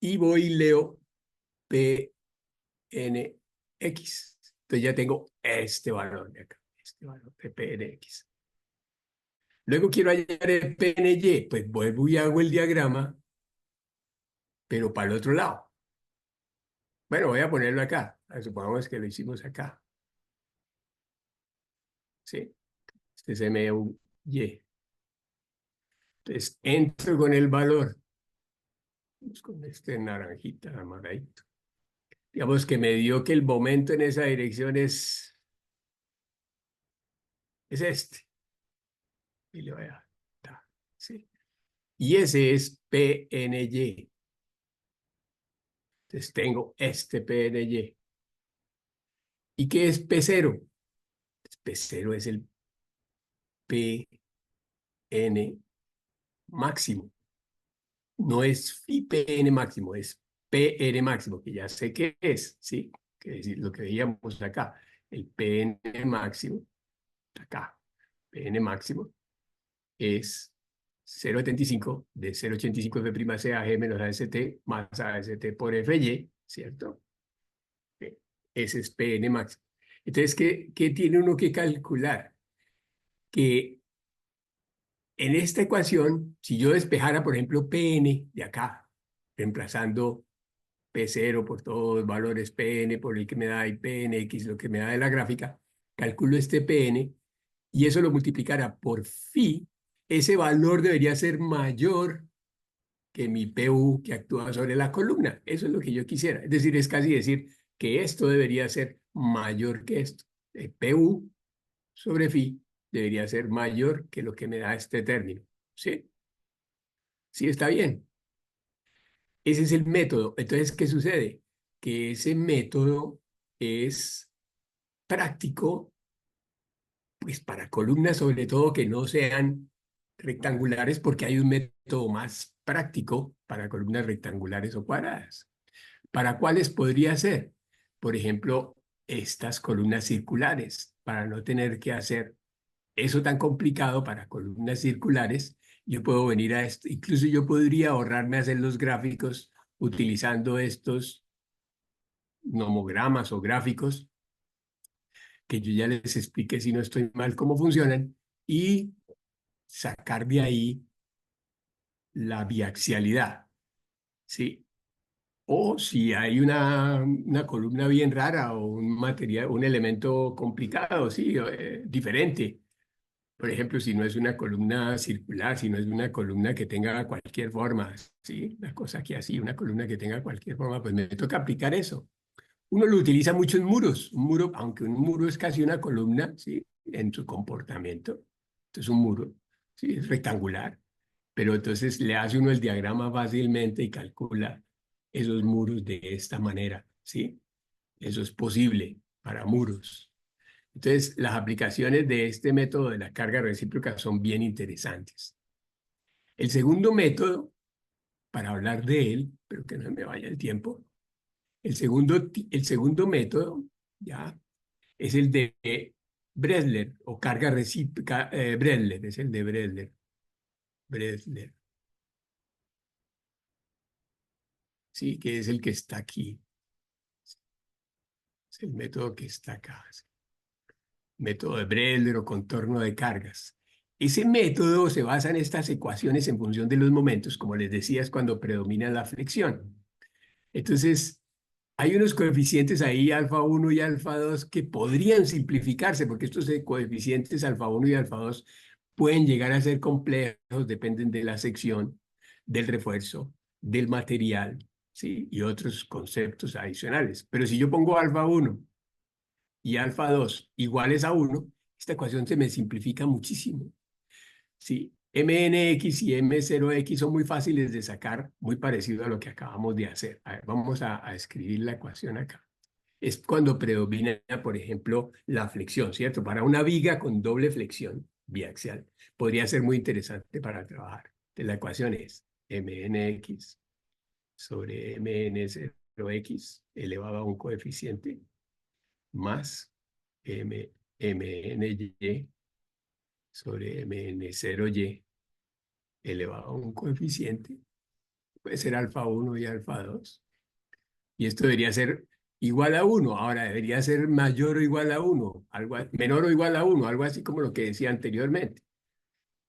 y voy y leo PNX. Entonces ya tengo este valor de acá, este valor de PNX. Luego quiero hallar el PNY, pues vuelvo y hago el diagrama, pero para el otro lado. Bueno, voy a ponerlo acá. Supongamos que lo hicimos acá. ¿Sí? Este es MUY. Entonces entro con el valor. Vamos con este naranjita amaradito. Digamos que me dio que el momento en esa dirección es este. Y le voy a dar, ¿sí? Y ese es PNY. Entonces tengo este PNY. ¿Y qué es P0? P0 es el PN máximo. No es phi PN máximo, es PN máximo, que ya sé qué es, ¿sí? Que es decir, lo que veíamos acá. El PN máximo, acá, PN máximo, es 0,75 de 0,85 F' AG menos AST más AST por FY, ¿cierto? Ese es PN máximo. Entonces, ¿qué tiene uno que calcular? Que en esta ecuación, si yo despejara, por ejemplo, Pn de acá, reemplazando P0 por todos los valores Pn por el que me da y Pnx, lo que me da de la gráfica, calculo este Pn y eso lo multiplicara por phi, ese valor debería ser mayor que mi PU que actúa sobre la columna. Eso es lo que yo quisiera. Es decir, es casi decir que esto debería ser mayor que esto. El PU sobre phi debería ser mayor que lo que me da este término. ¿Sí? Sí, está bien. Ese es el método. Entonces, ¿qué sucede? que ese método es práctico, pues para columnas sobre todo que no sean rectangulares, porque hay un método más práctico para columnas rectangulares o cuadradas. ¿Para cuáles podría ser? Por ejemplo, estas columnas circulares, para no tener que hacer eso tan complicado para columnas circulares, yo puedo venir a esto, incluso yo podría ahorrarme hacer los gráficos utilizando estos nomogramas o gráficos, que yo ya les expliqué si no estoy mal cómo funcionan, y sacar de ahí la biaxialidad, ¿sí? O si hay una columna bien rara o un material, un elemento complicado, sí, diferente. Por ejemplo, si no es una columna circular, si no es una columna que tenga cualquier forma, ¿sí? Una cosa que así, una columna que tenga cualquier forma, pues me toca aplicar eso. Uno lo utiliza mucho en muros. Un muro, aunque un muro es casi una columna, ¿sí? En su comportamiento. Entonces, un muro, ¿sí? Es rectangular. Pero entonces le hace uno el diagrama fácilmente y calcula esos muros de esta manera, ¿sí? Eso es posible para muros. Entonces, las aplicaciones de este método de la carga recíproca son bien interesantes. El segundo método, para hablar de él, pero que no me vaya el tiempo, el segundo método, ya, es el de Bresler o carga recíproca, Bresler, es el de Bresler. Bresler, sí, que es el que está aquí. Es el método que está acá. Método de Bresler o contorno de cargas. Ese método se basa en estas ecuaciones en función de los momentos, como les decía, es cuando predomina la flexión. Entonces, hay unos coeficientes ahí, alfa 1 y alfa 2, que podrían simplificarse, porque estos coeficientes alfa 1 y alfa 2 pueden llegar a ser complejos, dependen de la sección, del refuerzo, del material, ¿sí? Y otros conceptos adicionales. Pero si yo pongo alfa 1 y alfa 2 iguales a 1, esta ecuación se me simplifica muchísimo. ¿Sí? MNX y M0X son muy fáciles de sacar, muy parecido a lo que acabamos de hacer. A ver, vamos a escribir la ecuación acá. Es cuando predomina, por ejemplo, la flexión, ¿cierto? Para una viga con doble flexión biaxial, podría ser muy interesante para trabajar. Entonces, la ecuación es MNX sobre MN0X elevado a un coeficiente más MNY sobre MN0Y elevado a un coeficiente. Puede ser alfa 1 y alfa 2. Y esto debería ser igual a 1. Ahora debería ser mayor o igual a 1, menor o igual a 1, algo así como lo que decía anteriormente.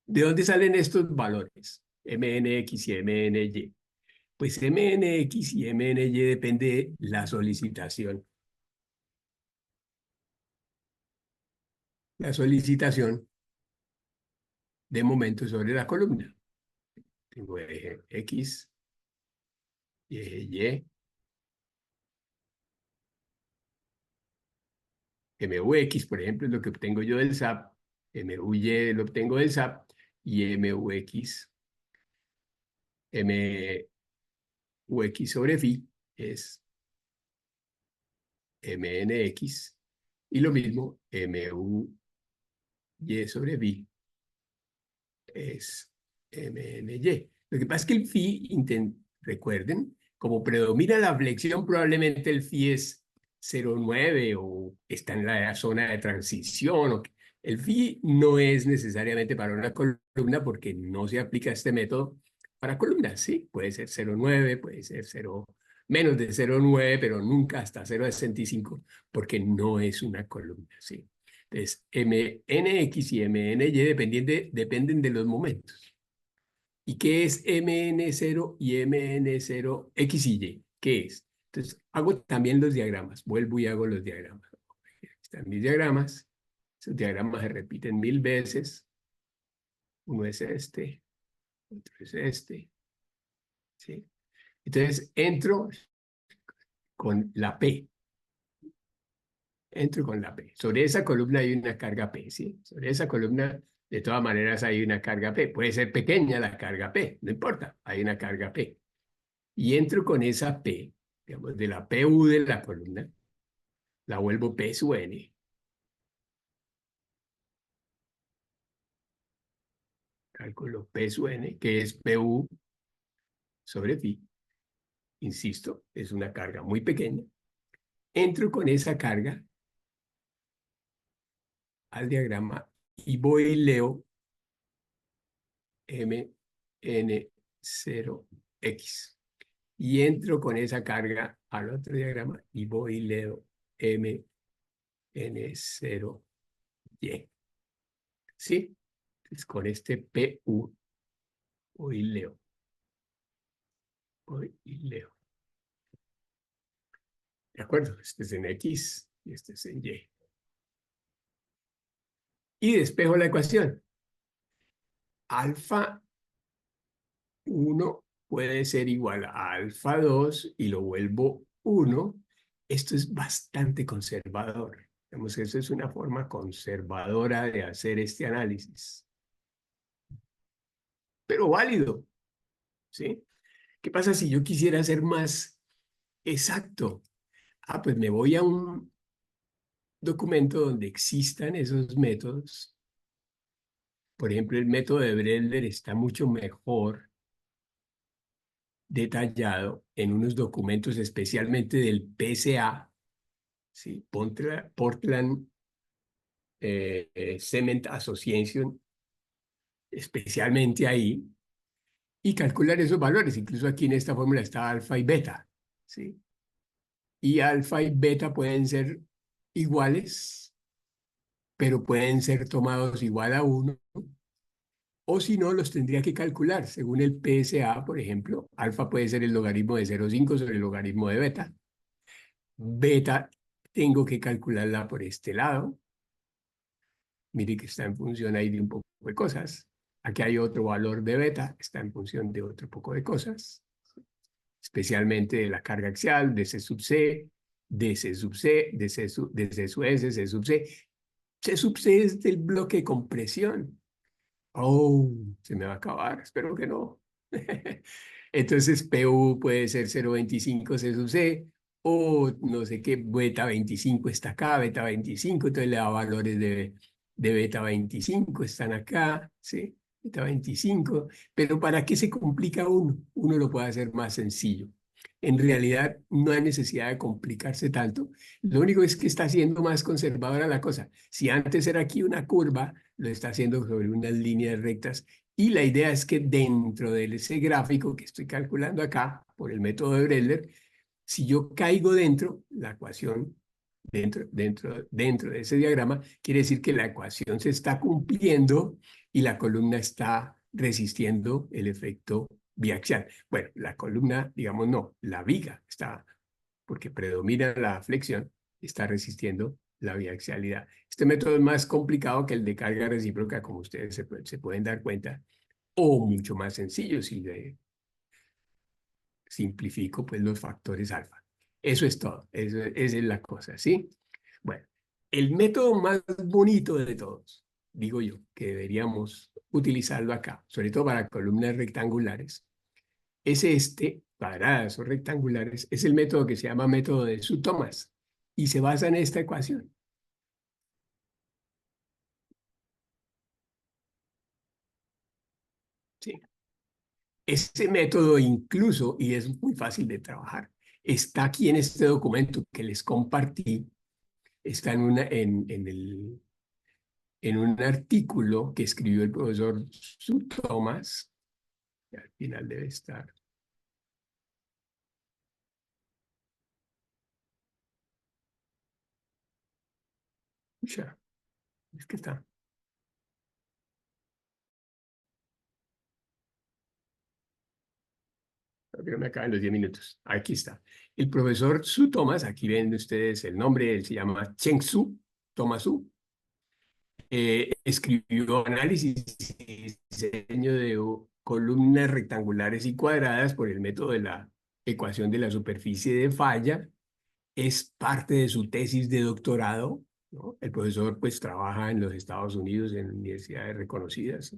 ¿De dónde salen estos valores? MNX y MNY. Pues MNX y MNY depende de la solicitación. La solicitación de momento sobre la columna. Tengo eje X y eje Y. MUX, por ejemplo, es lo que obtengo yo del SAP. MUY lo obtengo del SAP. Y MUX, MUX sobre phi es MNX. Y lo mismo, MUY sobre phi es MNY. Lo que pasa es que el phi, recuerden, como predomina la flexión, probablemente el phi es 0,9 o está en la zona de transición. El phi no es necesariamente para una columna porque no se aplica este método para columnas, ¿sí? Puede ser 0,9, puede ser 0, menos de 0,9, pero nunca hasta 0,65 porque no es una columna, ¿sí? Entonces, MNX y MNY dependen de los momentos. ¿Y qué es MN0 y MN0X y Y? ¿Qué es? Entonces, hago también los diagramas. Vuelvo y hago los diagramas. Aquí están mis diagramas. Esos diagramas se repiten 1000 veces. Uno es este, otro es este. ¿Sí? Entonces, entro con la P. Entro con la P. Sobre esa columna hay una carga P, ¿sí? Sobre esa columna, de todas maneras, hay una carga P. Puede ser pequeña la carga P, no importa, hay una carga P. Y entro con esa P, digamos, de la PU de la columna, la vuelvo P sub N. Cálculo P sub N, que es PU sobre phi. Insisto, es una carga muy pequeña. Entro con esa carga al diagrama y voy y leo MN0X. Y entro con esa carga al otro diagrama y voy y leo MN0Y. ¿Sí? Entonces, con este PU voy y leo. Voy y leo. ¿De acuerdo? Este es en X y este es en Y. Y despejo la ecuación. Alfa 1 puede ser igual a alfa 2 y lo vuelvo 1. Esto es bastante conservador. Digamos que eso es una forma conservadora de hacer este análisis. Pero válido, ¿sí? ¿Qué pasa si yo quisiera ser más exacto? Pues me voy a un documento donde existan esos métodos. Por ejemplo, el método de Bredler está mucho mejor detallado en unos documentos especialmente del PSA, ¿sí? Portland Cement Association, especialmente ahí, y calcular esos valores. Incluso aquí en esta fórmula está alfa y beta, ¿sí? Y alfa y beta pueden ser iguales, pero pueden ser tomados igual a 1, o si no, los tendría que calcular. Según el PSA, por ejemplo, alfa puede ser el logaritmo de 0,5 sobre el logaritmo de beta. Beta tengo que calcularla por este lado. Mire que está en función ahí de un poco de cosas. Aquí hay otro valor de beta, está en función de otro poco de cosas, especialmente de la carga axial, de C sub C, de C sub C, de C sub S, C sub C. C sub C es del bloque de compresión. Oh, se me va a acabar, espero que no. Entonces, PU puede ser 0,25 C sub C, o no sé qué, beta 25 está acá, beta 25, entonces le da valores de beta 25, están acá, ¿sí? Beta 25, pero ¿para qué se complica uno? Uno lo puede hacer más sencillo. En realidad, no hay necesidad de complicarse tanto. Lo único es que está siendo más conservadora la cosa. Si antes era aquí una curva, lo está haciendo sobre unas líneas rectas. Y la idea es que dentro de ese gráfico que estoy calculando acá, por el método de Bredler, si yo caigo dentro, la ecuación, dentro de ese diagrama, quiere decir que la ecuación se está cumpliendo y la columna está resistiendo el efecto biaxial. Bueno, la columna, digamos, no, la viga está, porque predomina la flexión, está resistiendo la biaxialidad. Este método es más complicado que el de carga recíproca, como ustedes se pueden dar cuenta, o mucho más sencillo si le simplifico pues los factores alfa. Eso es todo, esa es la cosa, ¿sí? Bueno, el método más bonito de todos, digo yo, que deberíamos utilizarlo acá, sobre todo para columnas rectangulares, es este, cuadradas o rectangulares, es el método que se llama método de Sue-Thomas y se basa en esta ecuación. Sí. Ese método incluso, y es muy fácil de trabajar, está aquí en este documento que les compartí, está en un artículo que escribió el profesor Sue-Thomas, que al final debe estar. Ya, es que está. Creo que me acaban los 10 minutos. Aquí está. El profesor Sue-Thomas, aquí ven ustedes el nombre, él se llama Cheng-Su, Thomas Su, escribió análisis y diseño de columnas rectangulares y cuadradas por el método de la ecuación de la superficie de falla. Es parte de su tesis de doctorado, ¿no? El profesor pues trabaja en los Estados Unidos en universidades reconocidas,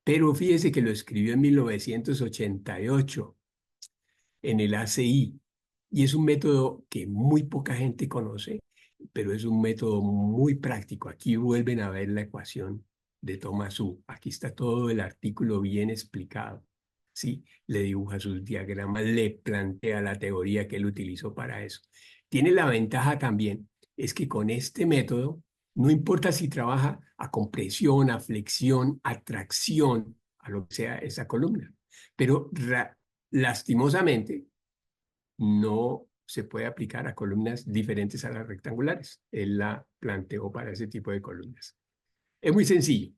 pero fíjese que lo escribió en 1988 en el ACI. Y es un método que muy poca gente conoce, pero es un método muy práctico. Aquí vuelven a ver la ecuación de Thomas Su. Aquí está todo el artículo bien explicado. ¿Sí? Le dibuja sus diagramas, le plantea la teoría que él utilizó para eso. Tiene la ventaja también, es que con este método, no importa si trabaja a compresión, a flexión, a tracción, a lo que sea esa columna, pero lastimosamente no se puede aplicar a columnas diferentes a las rectangulares. Él la planteó para ese tipo de columnas. Es muy sencillo.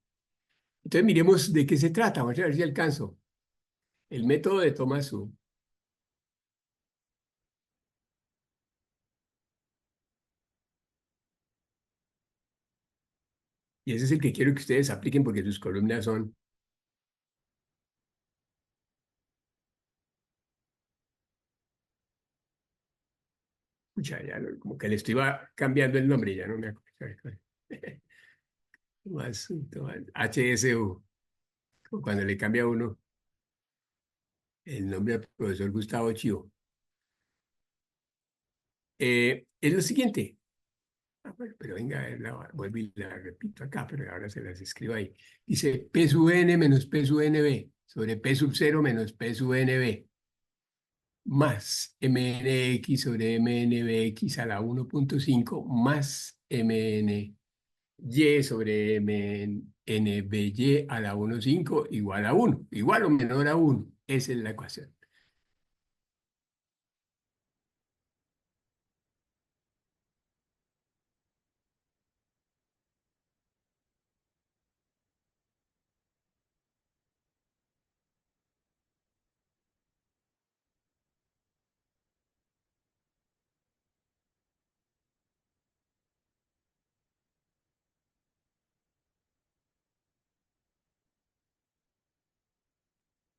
Entonces miremos de qué se trata. Vamos a ver si alcanzo. El método de Thomas Su. Y ese es el que quiero que ustedes apliquen porque sus columnas son... Pucha, ya como que le estoy cambiando el nombre, ya no me acuerdo. HSU. Cuando le cambia a uno el nombre al profesor Gustavo Chivo. Es lo siguiente. Bueno, pero venga, vuelvo y la repito acá, pero ahora se las escribo ahí. Dice P sub n menos P sub nb sobre P sub 0 menos P sub nb más mnx sobre mnbx a la 1.5 más mny sobre mnby a la 1.5 igual a 1, igual o menor a 1. Esa es la ecuación.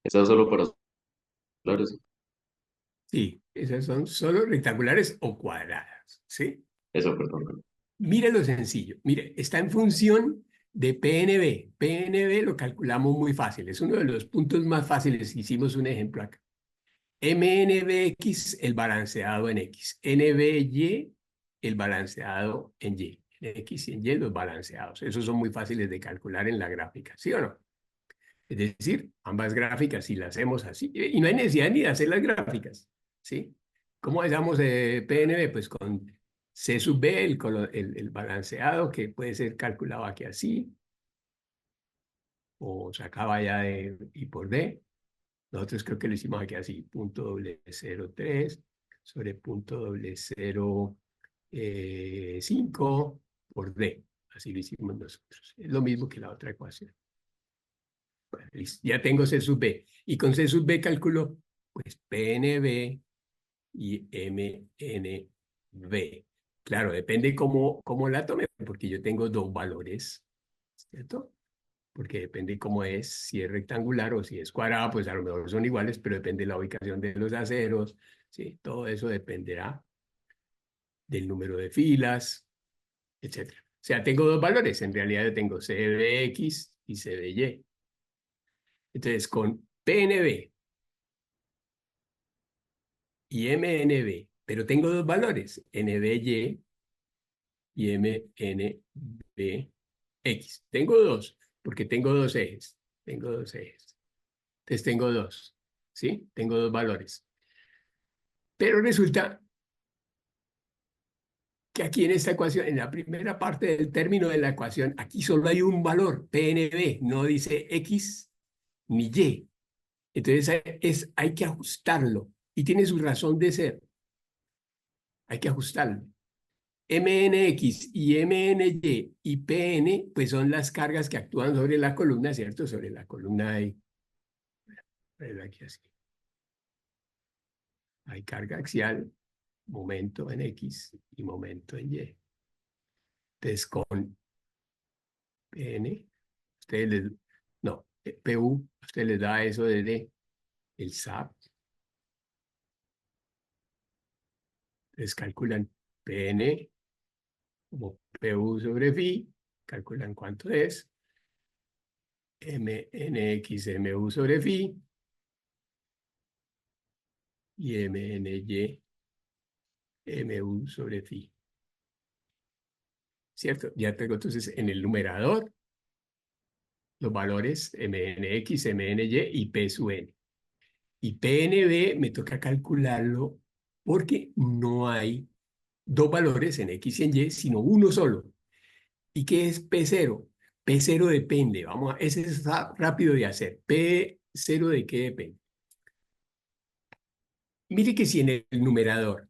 Esa es solo para celulares. Sí, esas son solo rectangulares o cuadradas, ¿sí? Eso, perdón. Mire lo sencillo. Mire, está en función de PNB. PNB lo calculamos muy fácil. Es uno de los puntos más fáciles. Hicimos un ejemplo acá. MNBX, el balanceado en X. NBY, el balanceado en Y. En X y en Y, los balanceados. Esos son muy fáciles de calcular en la gráfica, ¿sí o no? Es decir, ambas gráficas, si las hacemos así, y no hay necesidad ni de hacer las gráficas, ¿sí? ¿Cómo hallamos PNB? Pues con C sub B, el balanceado, que puede ser calculado aquí así, o sacaba ya de I por D. Nosotros creo que lo hicimos aquí así, punto doble 0,3 sobre punto doble 0,5 por D. Así lo hicimos nosotros. Es lo mismo que la otra ecuación. Bueno, listo. Ya tengo C sub B. Y con C sub B calculo, pues, PNB y MNB. Claro, depende cómo la tome, porque yo tengo dos valores, ¿cierto? Porque depende cómo es, si es rectangular o si es cuadrada, pues a lo mejor son iguales, pero depende de la ubicación de los aceros, ¿sí? Todo eso dependerá del número de filas, etcétera. O sea, tengo dos valores. En realidad yo tengo C de X y C de Y. Entonces, con PNB y MNB, pero tengo dos valores, NBY y MNBX. Tengo dos, porque tengo dos ejes. Tengo dos ejes. Entonces tengo dos, ¿sí? Tengo dos valores. Pero resulta que aquí en esta ecuación, en la primera parte del término de la ecuación, aquí solo hay un valor, PNB, no dice X ni Y. Entonces hay que ajustarlo y tiene su razón de ser. Hay que ajustarlo. MNX y MNY y PN, pues son las cargas que actúan sobre la columna, ¿cierto? Sobre la columna aquí así. Hay carga axial, momento en X y momento en Y. Entonces, con PN, ustedes les, no, PU, usted les da eso desde el SAP. Entonces calculan PN como PU sobre phi, calculan cuánto es, MNX MU sobre phi y MNY mu sobre phi. ¿Cierto? Ya tengo entonces en el numerador los valores mnx, mny y p sub n. Y pnb me toca calcularlo porque no hay dos valores en x y en y, sino uno solo. ¿Y qué es P0? P0 depende, vamos a, ese es rápido de hacer. ¿P0 de qué depende? Mire que si en el numerador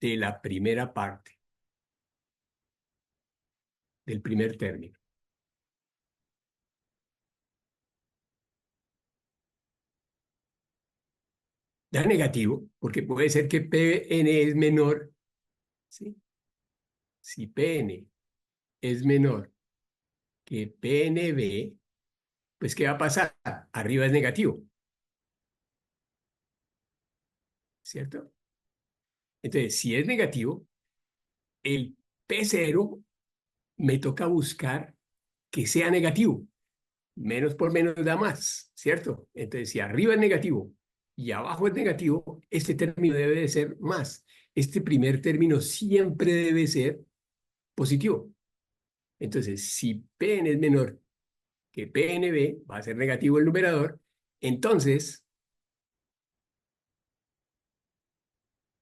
de la primera parte, del primer término, da negativo, porque puede ser que Pn es menor, ¿sí? Si Pn es menor que Pnb, pues ¿qué va a pasar? Arriba es negativo, ¿cierto? Entonces, si es negativo, el P0 me toca buscar que sea negativo. Menos por menos da más, ¿cierto? Entonces, si arriba es negativo y abajo es negativo, este término debe de ser más. Este primer término siempre debe ser positivo. Entonces, si Pn es menor que Pnb, va a ser negativo el numerador, entonces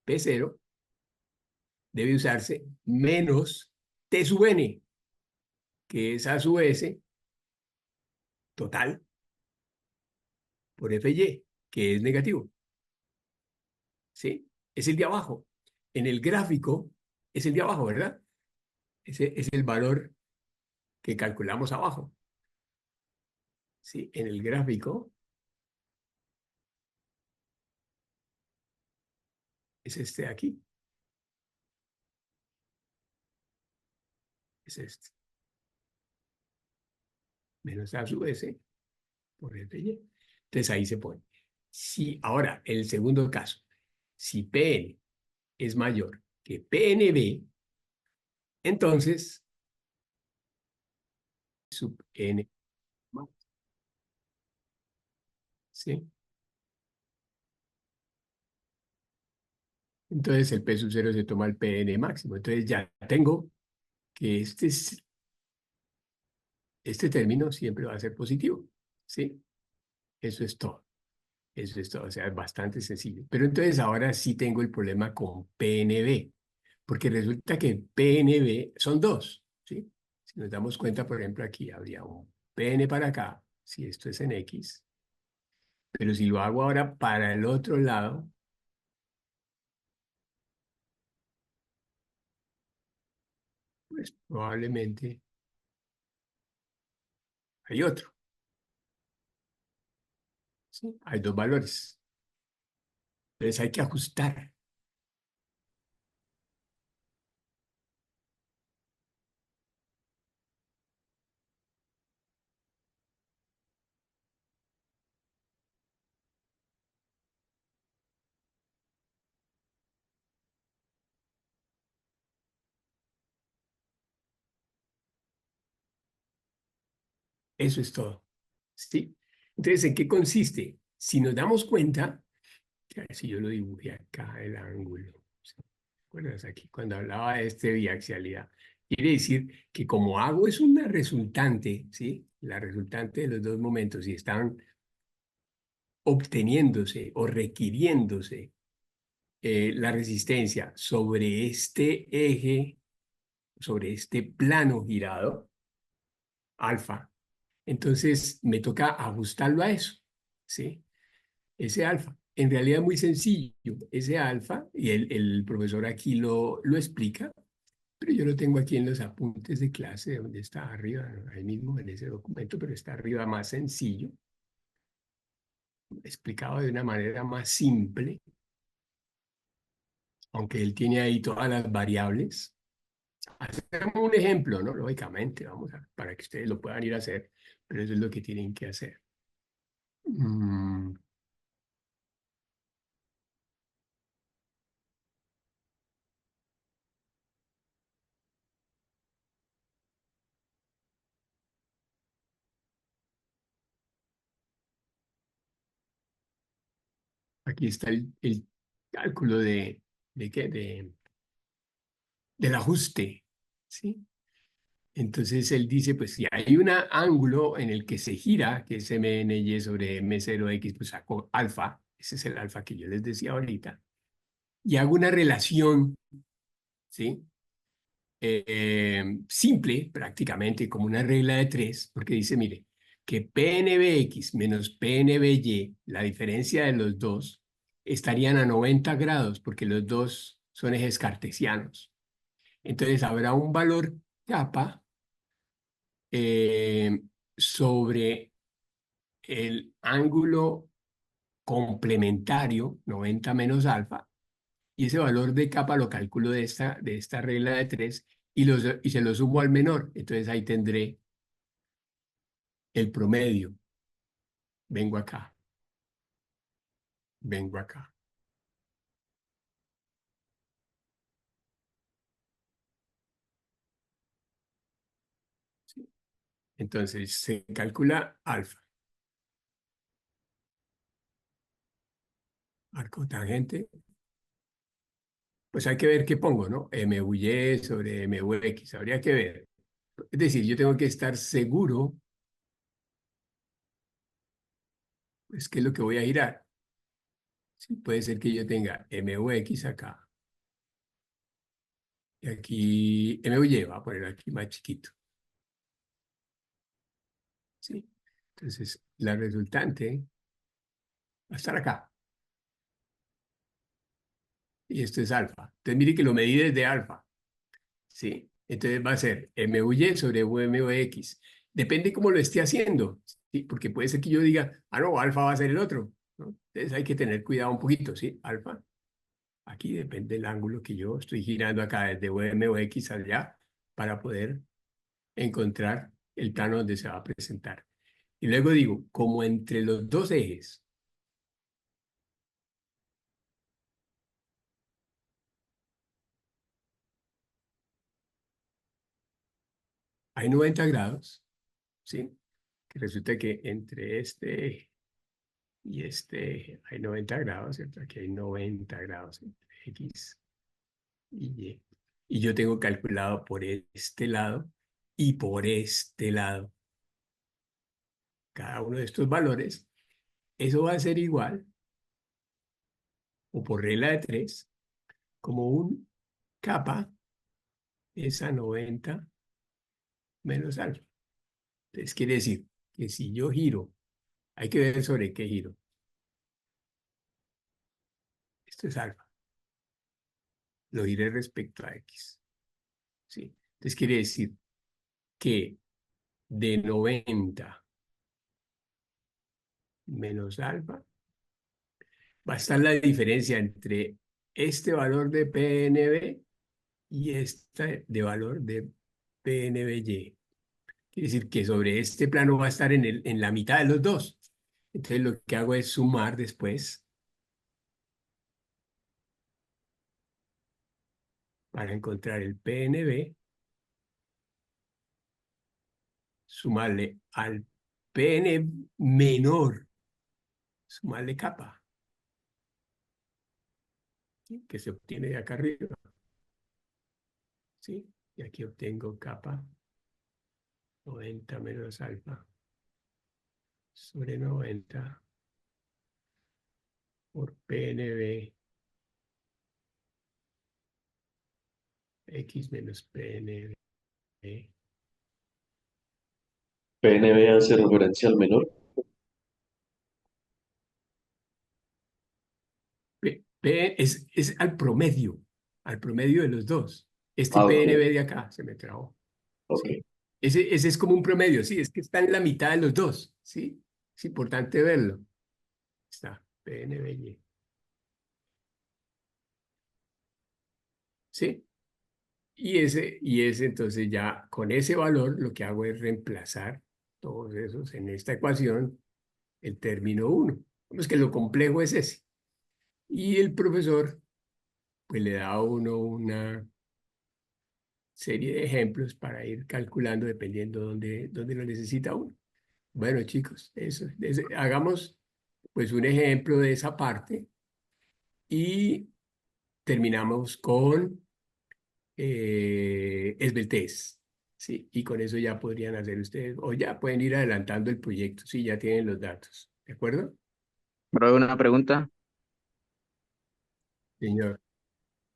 P0 debe usarse menos T sub n, que es A sub S total por Fy, que es negativo. ¿Sí? Es el de abajo. En el gráfico es el de abajo, ¿verdad? Ese es el valor que calculamos abajo. ¿Sí? En el gráfico es este de aquí. Es este. Menos A sub S por Fy. Entonces ahí se pone. Si, ahora, el segundo caso. Si Pn es mayor que Pnb, entonces sub n más. ¿Sí? Entonces el P sub 0 se toma el Pn máximo. Entonces ya tengo que este término siempre va a ser positivo. ¿Sí? Eso es todo. Eso es todo. O sea, es bastante sencillo. Pero entonces ahora sí tengo el problema con PNB, porque resulta que PNB son dos. ¿Sí? Si nos damos cuenta, por ejemplo, aquí habría un PN para acá, si esto es en X, pero si lo hago ahora para el otro lado, pues probablemente hay otro. ¿Sí? Hay dos valores. Entonces hay que ajustar. Eso es todo. ¿Sí? Entonces, ¿en qué consiste? Si nos damos cuenta, si yo lo dibujé acá, el ángulo, ¿sí? ¿Recuerdas aquí cuando hablaba de este biaxialidad? Quiere decir que como hago es una resultante, ¿sí? La resultante de los dos momentos y están obteniéndose o requiriéndose la resistencia sobre este eje, sobre este plano girado, alfa, entonces me toca ajustarlo a eso, ¿sí? Ese alfa. En realidad es muy sencillo. Ese alfa, y el profesor aquí lo explica, pero yo lo tengo aquí en los apuntes de clase, donde está arriba, ¿no? Ahí mismo en ese documento, pero está arriba más sencillo, explicado de una manera más simple, aunque él tiene ahí todas las variables. Hacemos un ejemplo, ¿no? Lógicamente, vamos a, para que ustedes lo puedan ir a hacer, pero eso es lo que tienen que hacer. Mm, Aquí está el cálculo de ¿de qué? Del ajuste, ¿sí? Entonces él dice, pues si hay un ángulo en el que se gira, que es MNY sobre M0X, pues saco alfa, ese es el alfa que yo les decía ahorita, y hago una relación, ¿sí? Simple, prácticamente, como una regla de tres, porque dice, mire, que PNBX menos PNBY, la diferencia de los dos, estarían a 90 grados, porque los dos son ejes cartesianos. Entonces habrá un valor kappa eh, sobre el ángulo complementario, 90 menos alfa, y ese valor de kappa lo calculo de esta regla de tres y se lo sumo al menor. Entonces ahí tendré el promedio. Vengo acá, vengo acá. ¿Sí? Entonces se calcula alfa, arco tangente. Pues hay que ver qué pongo, ¿no? MY sobre MUX, habría que ver. Es decir, yo tengo que estar seguro, pues, qué es lo que voy a girar. Sí, puede ser que yo tenga MUX acá. Y aquí MUY, va a poner aquí más chiquito. ¿Sí? Entonces, la resultante va a estar acá. Y esto es alfa. Entonces, mire que lo medí desde alfa. ¿Sí? Entonces va a ser MUY sobre MUX. Depende cómo lo esté haciendo. ¿Sí? Porque puede ser que yo diga, ah, no, alfa va a ser el otro, ¿no? Entonces hay que tener cuidado un poquito, ¿sí? Alfa. Aquí depende del ángulo que yo estoy girando acá desde MUX allá para poder encontrar el plano donde se va a presentar. Y luego digo, como entre los dos ejes hay 90 grados, ¿sí? Que resulta que entre este eje y este eje hay 90 grados, ¿cierto? Aquí hay 90 grados entre X y Y. Y yo tengo calculado por este lado y por este lado cada uno de estos valores. Eso va a ser igual, o por regla de tres, como un kappa es a 90 menos alfa. Entonces quiere decir que si yo giro, hay que ver sobre qué giro. Esto es alfa. Lo giré respecto a X. ¿Sí? Entonces quiere decir que de 90 menos alfa va a estar la diferencia entre este valor de PNB y este de valor de PNBY. Quiere decir que sobre este plano va a estar en la mitad de los dos. Entonces lo que hago es sumar después para encontrar el PNB, sumarle al PN menor, sumarle kappa, ¿sí? Que se obtiene de acá arriba. ¿Sí? Y aquí obtengo kappa 90 menos alfa sobre 90 por PNB X menos PNB. PNB hace referencia al menor. Es al promedio de los dos. Este Ah, ok, PNB de acá se me trabó. ok. ¿Sí? Ese es como un promedio, sí, es que está en la mitad de los dos, ¿sí? Es importante verlo. Está PNBY, ¿sí? Y ese entonces ya con ese valor lo que hago es reemplazar todos esos en esta ecuación, el término 1. Vamos que lo complejo es ese. Y el profesor pues le da a uno una serie de ejemplos para ir calculando dependiendo dónde lo necesita uno. Bueno, chicos, hagamos pues un ejemplo de esa parte y terminamos con esbeltez. Sí, y con eso ya podrían hacer ustedes, o ya pueden ir adelantando el proyecto, sí, ya tienen los datos. ¿De acuerdo? Bro, una pregunta. Señor.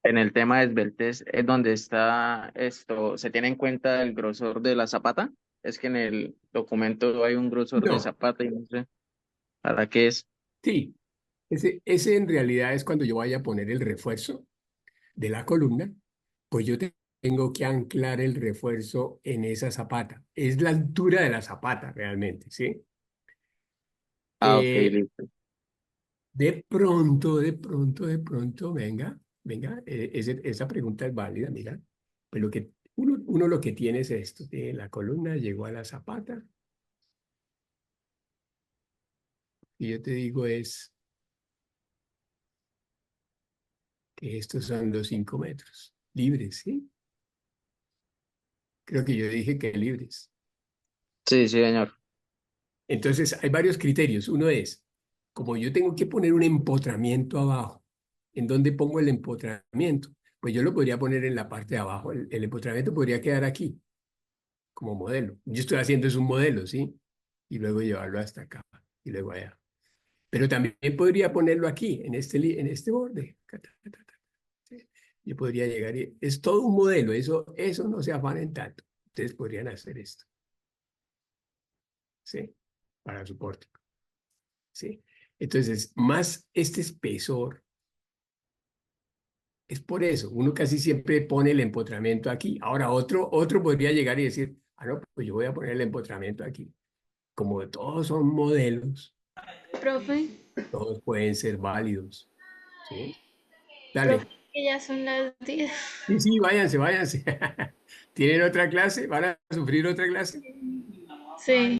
En el tema de esbeltez, ¿es donde está esto? ¿Se tiene en cuenta el grosor de la zapata? Es que en el documento hay un grosor de No, zapata y no sé para qué es. sí, ese en realidad es cuando yo vaya a poner el refuerzo de la columna, pues yo tengo que anclar el refuerzo en esa zapata. Es la altura de la zapata realmente, ¿sí? Ah, ok, Eh, listo. de pronto, venga, esa pregunta es válida, mira. Pero uno lo que tiene es esto, la columna llegó a la zapata, y yo te digo es que estos son los 5 metros, libres, ¿sí? Creo que yo dije que libres. Sí, sí, señor. Entonces, hay varios criterios. Uno es, como yo tengo que poner un empotramiento abajo, ¿en dónde pongo el empotramiento? Pues yo lo podría poner en la parte de abajo. El empotramiento podría quedar aquí, como modelo. Yo estoy haciendo es un modelo, ¿sí? Y luego llevarlo hasta acá y luego allá. Pero también podría ponerlo aquí, en este borde. ¿Sí? Yo podría llegar y es todo un modelo. Eso no se afanen tanto. Ustedes podrían hacer esto, ¿sí? Para su pórtico. ¿Sí? Entonces, más este espesor, es por eso, uno casi siempre pone el empotramiento aquí. Ahora, otro podría llegar y decir, no, pues yo voy a poner el empotramiento aquí. Como todos son modelos, Profe, todos pueden ser válidos. ¿Sí? profe, Dale. que ya son las 10. Sí, sí, váyanse. ¿Tienen otra clase? ¿Van a sufrir otra clase? Sí.